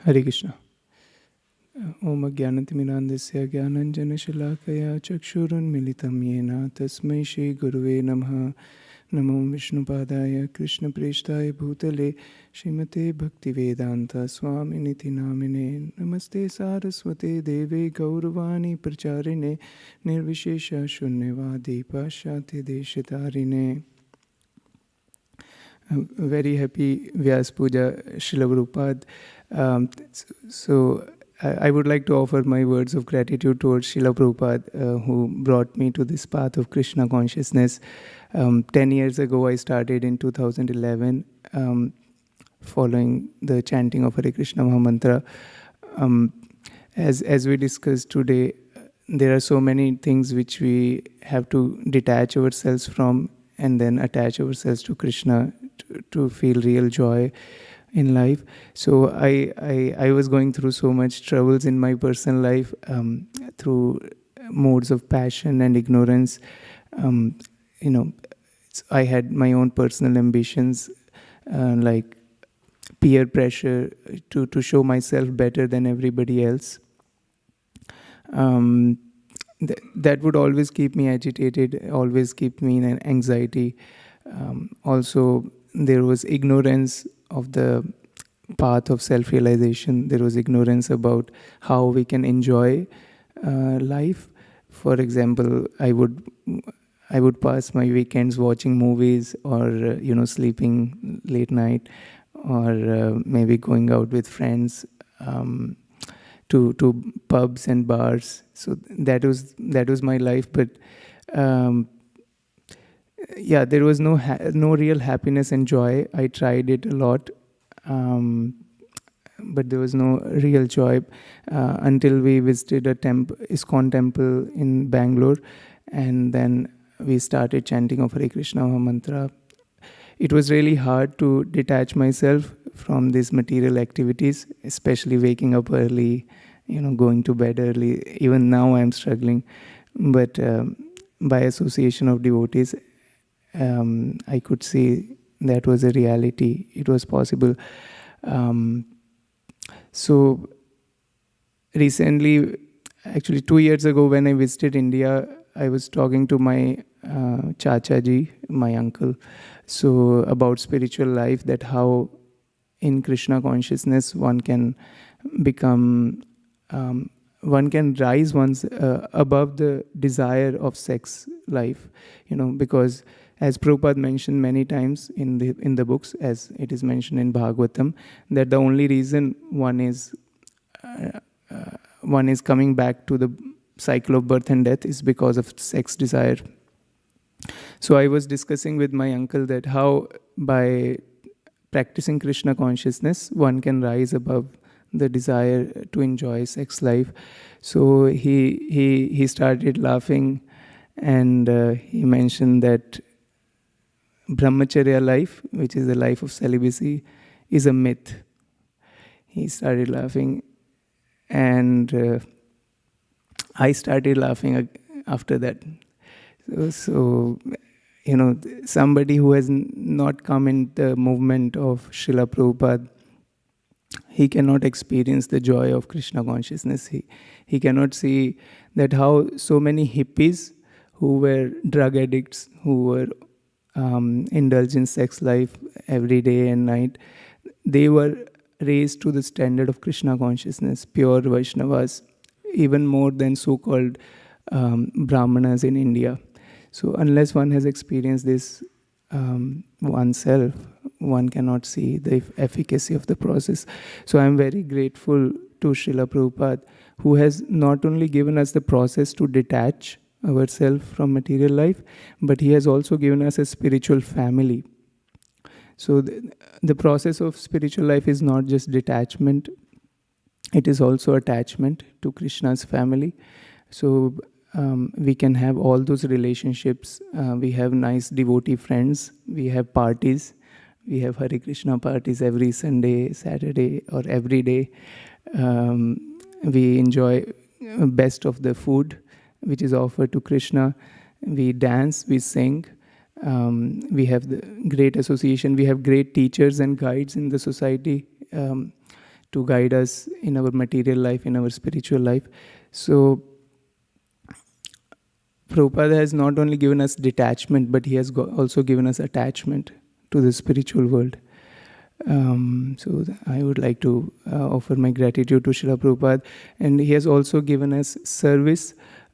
Hare Krishna. Om Jnanatimirandasya Jnananjanashalakaya Chakshurunmilitam Yena Tasmai Shri Guruve Namaha. Namo Vishnupadaya Krishna Preshtaya Bhutale Srimate Bhaktivedanta Swaminiti Namine Namaste Saraswate Deve Gauravani Pracharine Nirvishesha Shunyavadi Pashyati Deshitarine. Very happy Vyas Puja, Srila Prabhupada. So I would like to offer my words of gratitude towards Srila Prabhupada, who brought me to this path of Krishna consciousness. 10 years ago, I started in 2011, following the chanting of Hare Krishna Mahamantra. As we discussed today, there are so many things which we have to detach ourselves from and then attach ourselves to Krishna to feel real joy. in life. So I was going through so much troubles in my personal life, through modes of passion and ignorance. Um, you know, I had my own personal ambitions, like peer pressure to show myself better than everybody else. That would always keep me agitated, always keep me in an anxiety. Also, there was ignorance of the path of self-realization. There was ignorance about how we can enjoy life. For example, I would pass my weekends watching movies, or sleeping late night, or maybe going out with friends to pubs and bars. So that was my life. But yeah, there was no real happiness and joy. I tried it a lot, but there was no real joy until we visited a ISKCON temple in Bangalore, and then we started chanting of Hare Krishna mantra. It was really hard to detach myself from these material activities, especially waking up early, going to bed early. Even now I'm struggling. But by association of devotees, I could see that was a reality. It was possible. So recently, actually 2 years ago, when I visited India, I was talking to my Chachaji, my uncle, so about spiritual life, that how in Krishna consciousness one can become, one can rise once above the desire of sex life, because as Prabhupada mentioned many times in the books, as it is mentioned in Bhagavatam, that the only reason one is coming back to the cycle of birth and death is because of sex desire. So I was discussing with my uncle that how by practicing Krishna consciousness one can rise above the desire to enjoy sex life. So he started laughing, and he mentioned that brahmacharya life, which is the life of celibacy, is a myth. He started laughing, and I started laughing after that. So somebody who has not come in the movement of Srila Prabhupada, he cannot experience the joy of Krishna consciousness. He cannot see that how so many hippies who were drug addicts, who were indulge in sex life every day and night, they were raised to the standard of Krishna consciousness, pure Vaishnavas, even more than so-called Brahmanas in India. So unless one has experienced this oneself, one cannot see the efficacy of the process. So I'm very grateful to Srila Prabhupada, who has not only given us the process to detach ourselves from material life, but he has also given us a spiritual family. So the process of spiritual life is not just detachment, it is also attachment to Krishna's family. So we can have all those relationships. We have nice devotee friends. We have parties. We have Hare Krishna parties every Sunday, Saturday, or every day. We enjoy best of the food which is offered to Krishna. We dance, we sing. We have the great association. We have great teachers and guides in the society to guide us in our material life, in our spiritual life. So Prabhupada has not only given us detachment, but he has also given us attachment to the spiritual world. So I would like to offer my gratitude to Srila Prabhupada. And he has also given us service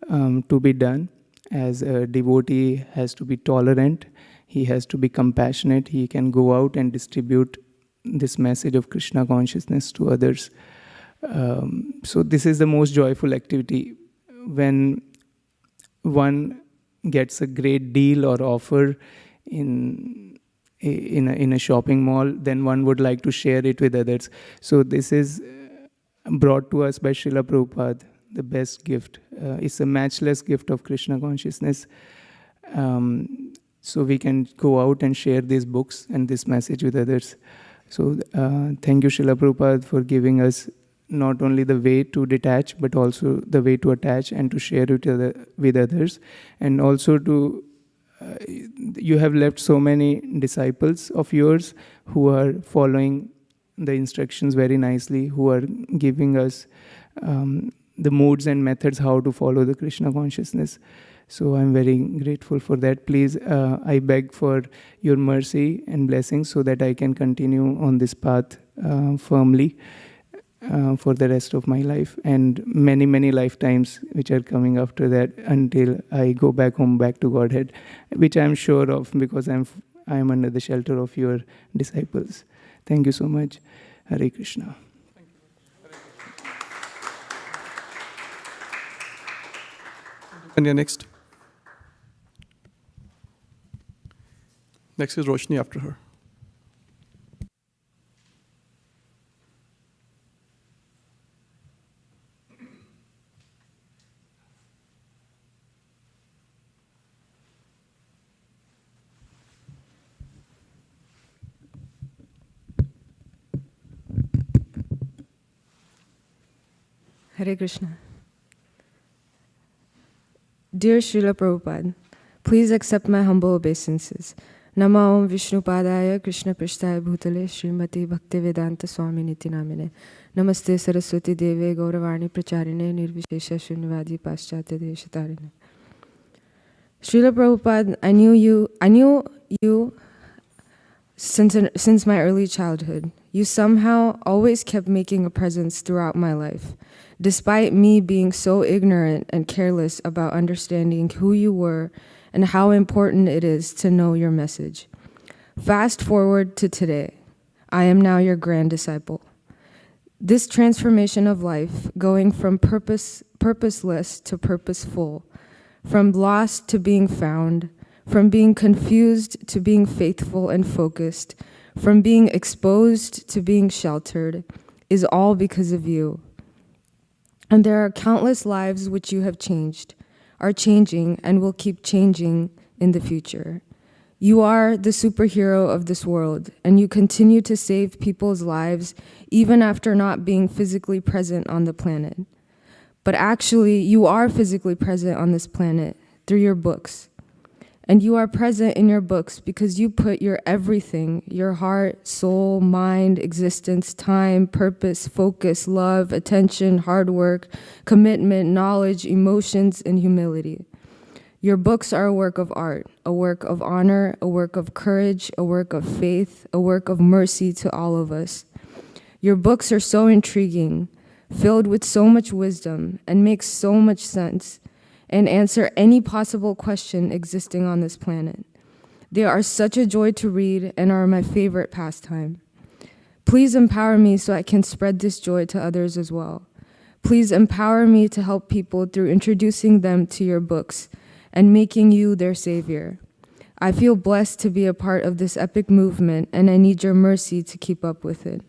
to be done. As a devotee has to be tolerant, he has to be compassionate, he can go out and distribute this message of Krishna consciousness to others. So this is the most joyful activity. When one gets a great deal or offer in a shopping mall, then one would like to share it with others. So this is brought to us by Srila Prabhupada, the best gift. It's a matchless gift of Krishna consciousness. So we can go out and share these books and this message with others. So thank you, Srila Prabhupada, for giving us not only the way to detach, but also the way to attach and to share it with others. And also to, you have left so many disciples of yours who are following the instructions very nicely, who are giving us the modes and methods how to follow the Krishna consciousness. So I'm very grateful for that. Please, I beg for your mercy and blessings so that I can continue on this path firmly for the rest of my life and many, many lifetimes which are coming after that until I go back home, back to Godhead, which I'm sure of because I'm under the shelter of your disciples. Thank you so much. Hare Krishna. Kanya next. Next is Roshni after her. Hare Krishna. Dear Srila Prabhupada, please accept my humble obeisances. Nama Om Vishnupadaya Krishna Prishtaya Bhutale Srimati Bhaktivedanta Swami Niti Namine Namaste Saraswati Deve Gauravani Pracharine Nirvishesha Shunyavadi Paschatya Deshatarine. Srila Prabhupada, I knew you since my early childhood. You somehow always kept making a presence throughout my life, despite me being so ignorant and careless about understanding who you were and how important it is to know your message. Fast forward to today. I am now your grand disciple. This transformation of life, going from purposeless to purposeful, from lost to being found, from being confused to being faithful and focused, from being exposed to being sheltered, is all because of you. And there are countless lives which you have changed, are changing, and will keep changing in the future. You are the superhero of this world, and you continue to save people's lives even after not being physically present on the planet. But actually, you are physically present on this planet through your books. And you are present in your books because you put your everything, your heart, soul, mind, existence, time, purpose, focus, love, attention, hard work, commitment, knowledge, emotions, and humility. Your books are a work of art, a work of honor, a work of courage, a work of faith, a work of mercy to all of us. Your books are so intriguing, filled with so much wisdom, and make so much sense, and answer any possible question existing on this planet. They are such a joy to read and are my favorite pastime. Please empower me so I can spread this joy to others as well. Please empower me to help people through introducing them to your books and making you their savior. I feel blessed to be a part of this epic movement, and I need your mercy to keep up with it.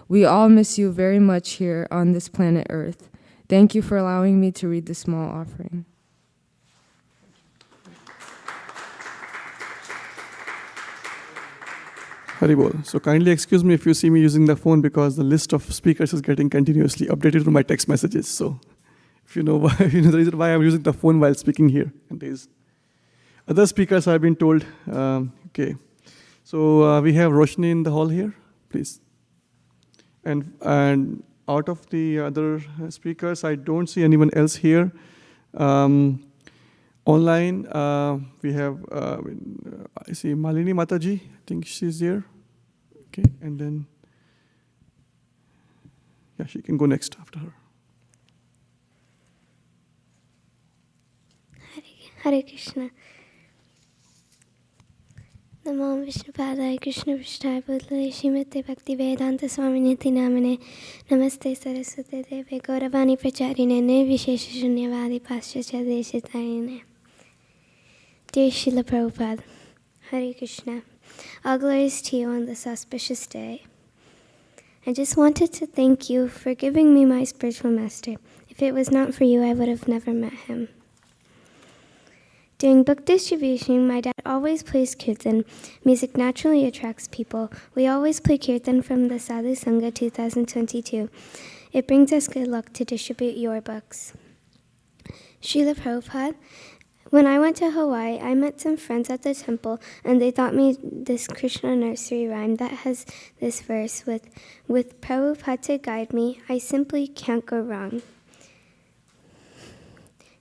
We all miss you very much here on this planet Earth. Thank you for allowing me to read this small offering. Haribol. So kindly excuse me if you see me using the phone because the list of speakers is getting continuously updated to my text messages. So if you know why, you know the reason why I'm using the phone while speaking here. And there's other speakers I've been told. Okay. So we have Roshni in the hall here, please. And out of the other speakers, I don't see anyone else here. Online, we have, I see Malini Mataji, I think she's here. Okay, and then, yeah, she can go next after her. Hare Krishna. Namo Vishnupadaya Krishna Prishtaya Bhutale Srimati Bhaktivedanta Swami Niti Namine Namaste Saraswati Deve Gauravani Pracharine Nirvishesha Shunyavadi Paschatya Deshatarine. Dear Srila Prabhupada, Hare Krishna, all glories to you on this auspicious day. I just wanted to thank you for giving me my spiritual master. If it was not for you, I would have never met him. During book distribution, my dad always plays kirtan. Music naturally attracts people. We always play kirtan from the Sadhu Sangha 2022. It brings us good luck to distribute your books. Srila Prabhupada, when I went to Hawaii, I met some friends at the temple, and they taught me this Krishna nursery rhyme that has this verse with Prabhupada to guide me, I simply can't go wrong.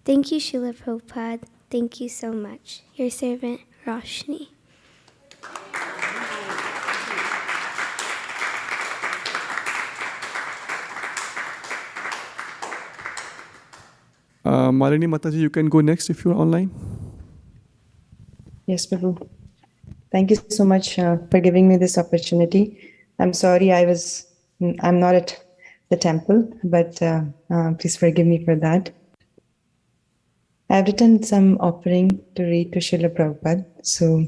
Thank you, Srila Prabhupada. Thank you so much. Your servant, Roshni. Malini Mataji, you can go next if you're online. Yes, Prabhu. Thank you so much for giving me this opportunity. I'm sorry I'm not at the temple, but please forgive me for that. I've written some offering to read to Srila Prabhupada. So,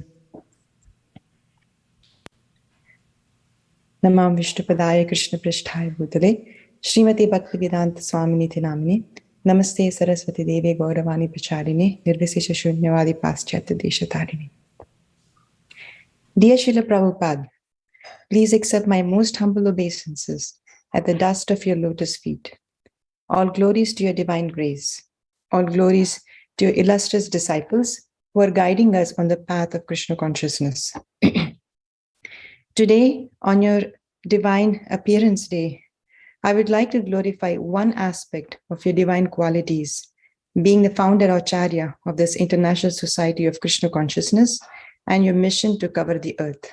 Namam Vishnupadaya Krishna Pristhaya Bhutale Srimati Bhaktivedanta Swaminiti Namini Namaste Saraswati Devi Gauravani Pacharine Nirvisesha Shunyavadi Paschatya Deshatarine. Dear Srila Prabhupada, please accept my most humble obeisances at the dust of your lotus feet. All glories to your divine grace. All glories to your illustrious disciples who are guiding us on the path of Krishna consciousness. Today, on your divine appearance day, I would like to glorify one aspect of your divine qualities, being the founder Acharya of this International Society of Krishna Consciousness and your mission to cover the earth.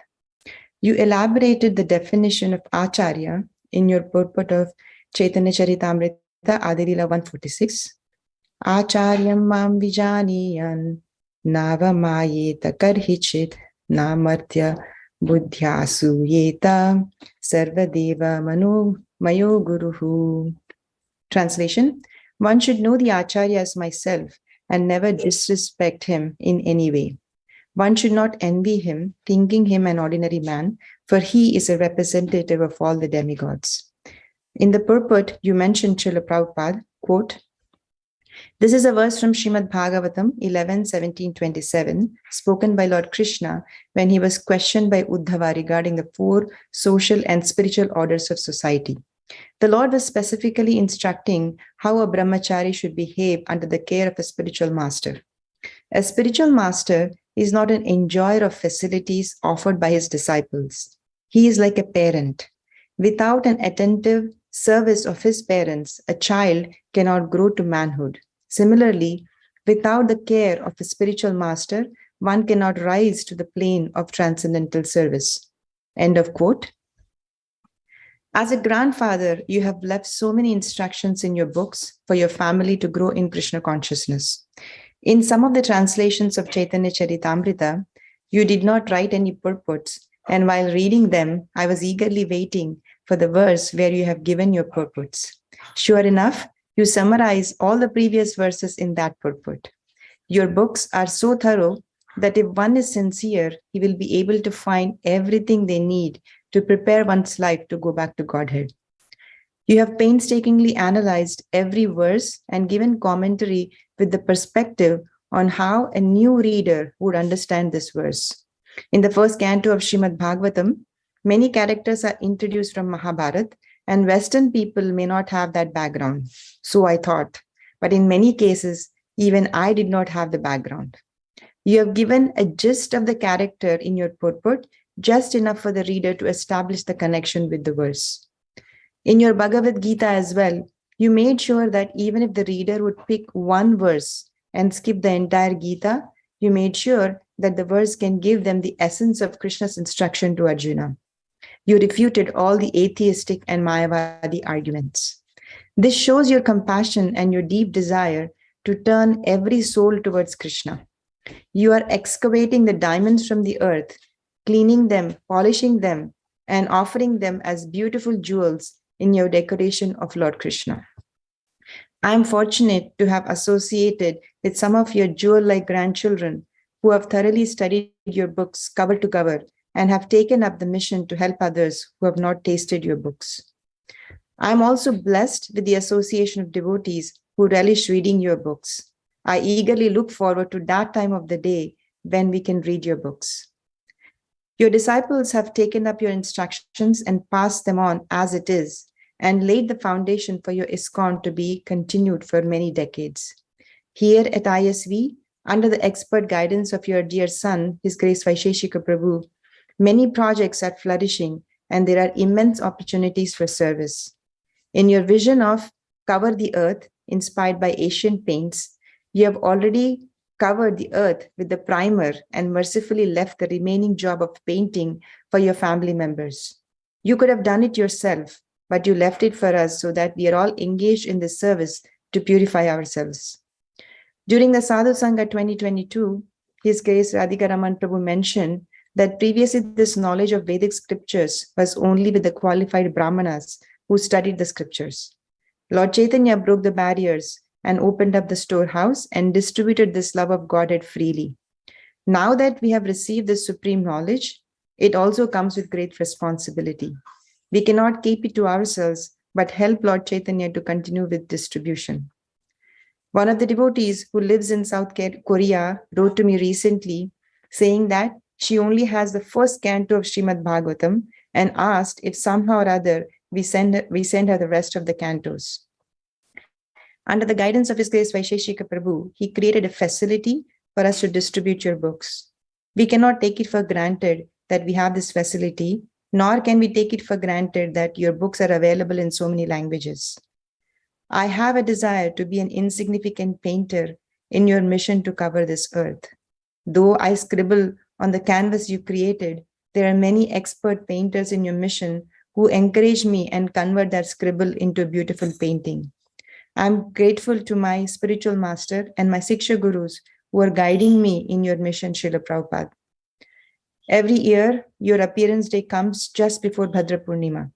You elaborated the definition of Acharya in your purport of Chaitanya Charitamrita Adilila 146. Acharyam mam vijaniyan navamayeta karhichit namartya buddhyasu yeta sarvadeva manu mayo guruhu. Translation: one should know the Acharya as myself and never disrespect him in any way. One should not envy him, thinking him an ordinary man, for he is a representative of all the demigods. In the purport, you mentioned Srila Prabhupada, quote, this is a verse from Srimad Bhagavatam 11:17-27, spoken by Lord Krishna when he was questioned by Uddhava regarding the 4 social and spiritual orders of society. The Lord was specifically instructing how a brahmachari should behave under the care of a spiritual master. A spiritual master is not an enjoyer of facilities offered by his disciples. He is like a parent. Without an attentive service of his parents, a child cannot grow to manhood. Similarly, without the care of a spiritual master, one cannot rise to the plane of transcendental service. End of quote. As a grandfather, you have left so many instructions in your books for your family to grow in Krishna consciousness. In some of the translations of Chaitanya Charitamrita, you did not write any purports, and while reading them, I was eagerly waiting for the verse where you have given your purports. Sure enough, you summarize all the previous verses in that purport. Your books are so thorough that if one is sincere, he will be able to find everything they need to prepare one's life to go back to Godhead. You have painstakingly analyzed every verse and given commentary with the perspective on how a new reader would understand this verse. In the first canto of Srimad Bhagavatam, many characters are introduced from Mahabharata, and Western people may not have that background. So I thought, but in many cases, even I did not have the background. You have given a gist of the character in your purport, just enough for the reader to establish the connection with the verse. In your Bhagavad Gita as well, you made sure that even if the reader would pick one verse and skip the entire Gita, you made sure that the verse can give them the essence of Krishna's instruction to Arjuna. You refuted all the atheistic and Mayavadi arguments. This shows your compassion and your deep desire to turn every soul towards Krishna. You are excavating the diamonds from the earth, cleaning them, polishing them, and offering them as beautiful jewels in your decoration of Lord Krishna. I am fortunate to have associated with some of your jewel-like grandchildren who have thoroughly studied your books cover to cover and have taken up the mission to help others who have not tasted your books. I am also blessed with the association of devotees who relish reading your books. I eagerly look forward to that time of the day when we can read your books. Your disciples have taken up your instructions and passed them on as it is, and laid the foundation for your ISKCON to be continued for many decades. Here at ISV, under the expert guidance of your dear son, His Grace Vaisheshika Prabhu, many projects are flourishing and there are immense opportunities for service. In your vision of cover the earth, inspired by Asian paints, you have already covered the earth with the primer and mercifully left the remaining job of painting for your family members. You could have done it yourself, but you left it for us so that we are all engaged in this service to purify ourselves. During the Sadhu Sangha 2022, His Grace Radhika Raman Prabhu mentioned that previously this knowledge of Vedic scriptures was only with the qualified Brahmanas who studied the scriptures. Lord Chaitanya broke the barriers and opened up the storehouse and distributed this love of Godhead freely. Now that we have received this supreme knowledge, it also comes with great responsibility. We cannot keep it to ourselves, but help Lord Chaitanya to continue with distribution. One of the devotees who lives in South Korea wrote to me recently saying that she only has the first canto of Srimad Bhagavatam and asked if somehow or other we send her the rest of the cantos. Under the guidance of His Grace Vaisheshika Prabhu, he created a facility for us to distribute your books. We cannot take it for granted that we have this facility, nor can we take it for granted that your books are available in so many languages. I have a desire to be an insignificant painter in your mission to cover this earth. Though I scribble on the canvas you created, there are many expert painters in your mission who encourage me and convert that scribble into a beautiful painting. I'm grateful to my spiritual master and my Siksha Gurus who are guiding me in your mission, Srila Prabhupada. Every year, your appearance day comes just before Bhadra Purnima.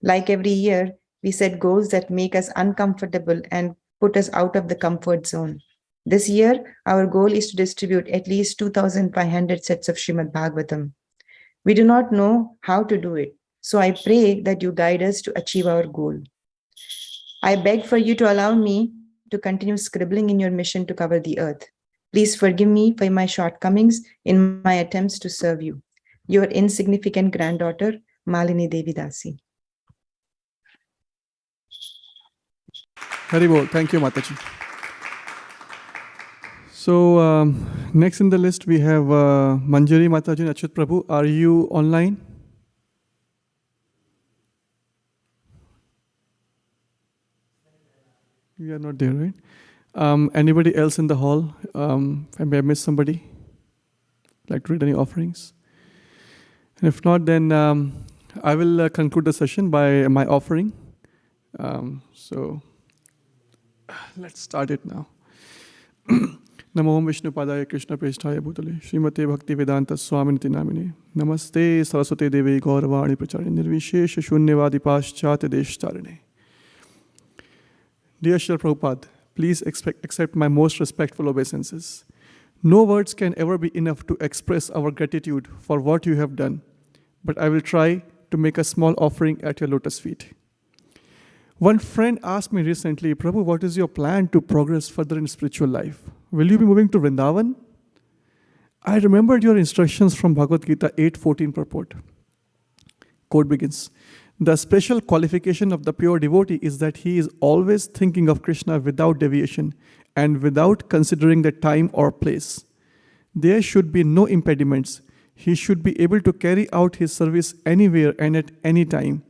Like every year, we set goals that make us uncomfortable and put us out of the comfort zone. This year, our goal is to distribute at least 2,500 sets of Srimad Bhagavatam. We do not know how to do it, so I pray that you guide us to achieve our goal. I beg for you to allow me to continue scribbling in your mission to cover the earth. Please forgive me for my shortcomings in my attempts to serve you. Your insignificant granddaughter, Malini Devi Dasi. Haribol. Thank you, Mataji. So next in the list we have Manjari Mataji and Achyut Prabhu. Are you online? You are not there, right? Anybody else in the hall? I may have missed somebody. Like to read any offerings? And if not, then I will conclude the session by my offering. So let's start it now. Namo Vishnu Padaya Krishna Preshthaya Bhutale Srimate Bhakti Vedanta Swaminiti Namine Namaste Saraswate Devi Gauravani Pracharine Nirvishesha Shunyavadi Paschatya Deshtarine. Dear Srila Prabhupada, please accept my most respectful obeisances. No words can ever be enough to express our gratitude for what you have done, but I will try to make a small offering at your lotus feet. One friend asked me recently, Prabhu, what is your plan to progress further in spiritual life? Will you be moving to Vrindavan? I remembered your instructions from Bhagavad Gita 8:14 purport. Quote begins, the special qualification of the pure devotee is that he is always thinking of Krishna without deviation and without considering the time or place. There should be no impediments. He should be able to carry out his service anywhere and at any time.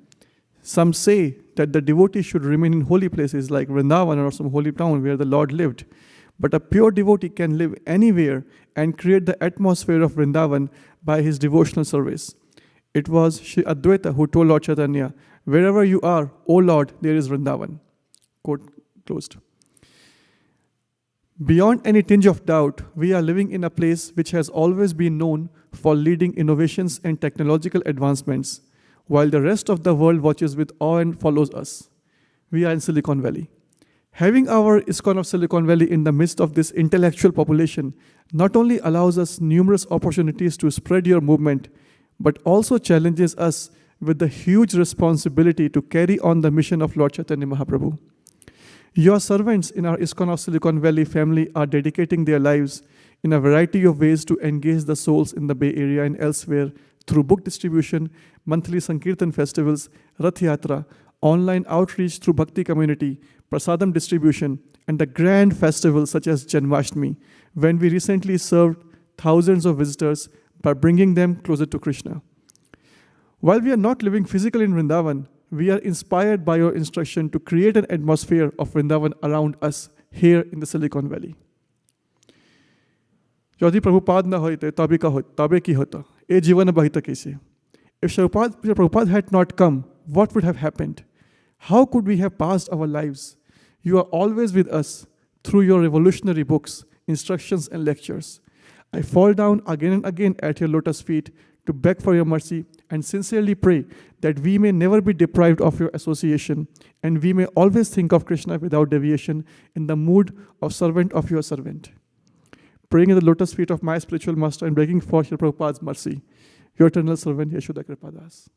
Some say that the devotee should remain in holy places like Vrindavan or some holy town where the Lord lived. But a pure devotee can live anywhere and create the atmosphere of Vrindavan by his devotional service. It was Sri Advaita who told Lord Chaitanya, wherever you are, O Lord, there is Vrindavan. Quote closed. Beyond any tinge of doubt, we are living in a place which has always been known for leading innovations and technological advancements, while the rest of the world watches with awe and follows us. We are in Silicon Valley. Having our ISKCON of Silicon Valley in the midst of this intellectual population not only allows us numerous opportunities to spread your movement, but also challenges us with the huge responsibility to carry on the mission of Lord Chaitanya Mahaprabhu. Your servants in our ISKCON of Silicon Valley family are dedicating their lives in a variety of ways to engage the souls in the Bay Area and elsewhere through book distribution, monthly Sankirtan festivals, Rath Yatra, online outreach through Bhakti community, prasadam distribution, and the grand festivals such as Janmashtami, when we recently served thousands of visitors by bringing them closer to Krishna. While we are not living physically in Vrindavan, we are inspired by your instruction to create an atmosphere of Vrindavan around us here in the Silicon Valley. Yadi Prabhupada na hoite, tabe ki hota. E jivan bahita kaise. If Prabhupada had not come, what would have happened? How could we have passed our lives? You are always with us through your revolutionary books, instructions, and lectures. I fall down again and again at your lotus feet to beg for your mercy and sincerely pray that we may never be deprived of your association and we may always think of Krishna without deviation in the mood of servant of your servant. Praying in the lotus feet of my spiritual master and begging for Srila Prabhupada's mercy. Your eternal servant, Yashoda Kripa Das.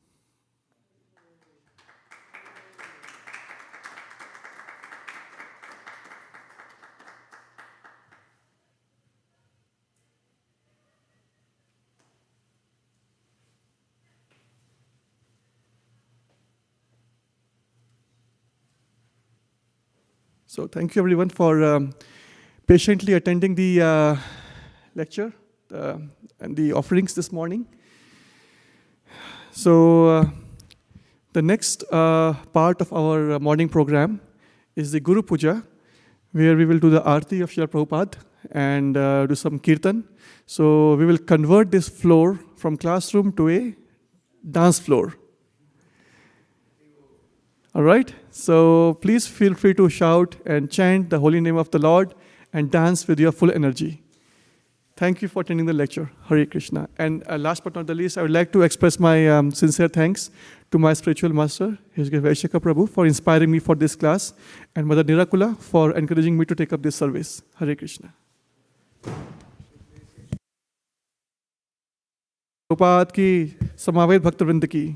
So thank you everyone for patiently attending the lecture and the offerings this morning. So the next part of our morning program is the Guru Puja, where we will do the Aarti of Srila Prabhupada and do some Kirtan. So we will convert this floor from classroom to a dance floor. All right, so please feel free to shout and chant the holy name of the Lord and dance with your full energy. Thank you for attending the lecture. Hare Krishna. And last but not the least, I would like to express my sincere thanks to my spiritual master, His Grace Vaishaka Prabhu, for inspiring me for this class, and Mother Nirakula for encouraging me to take up this service. Hare Krishna. Prabhupada ki, Samaved Bhakta Vrinda ki.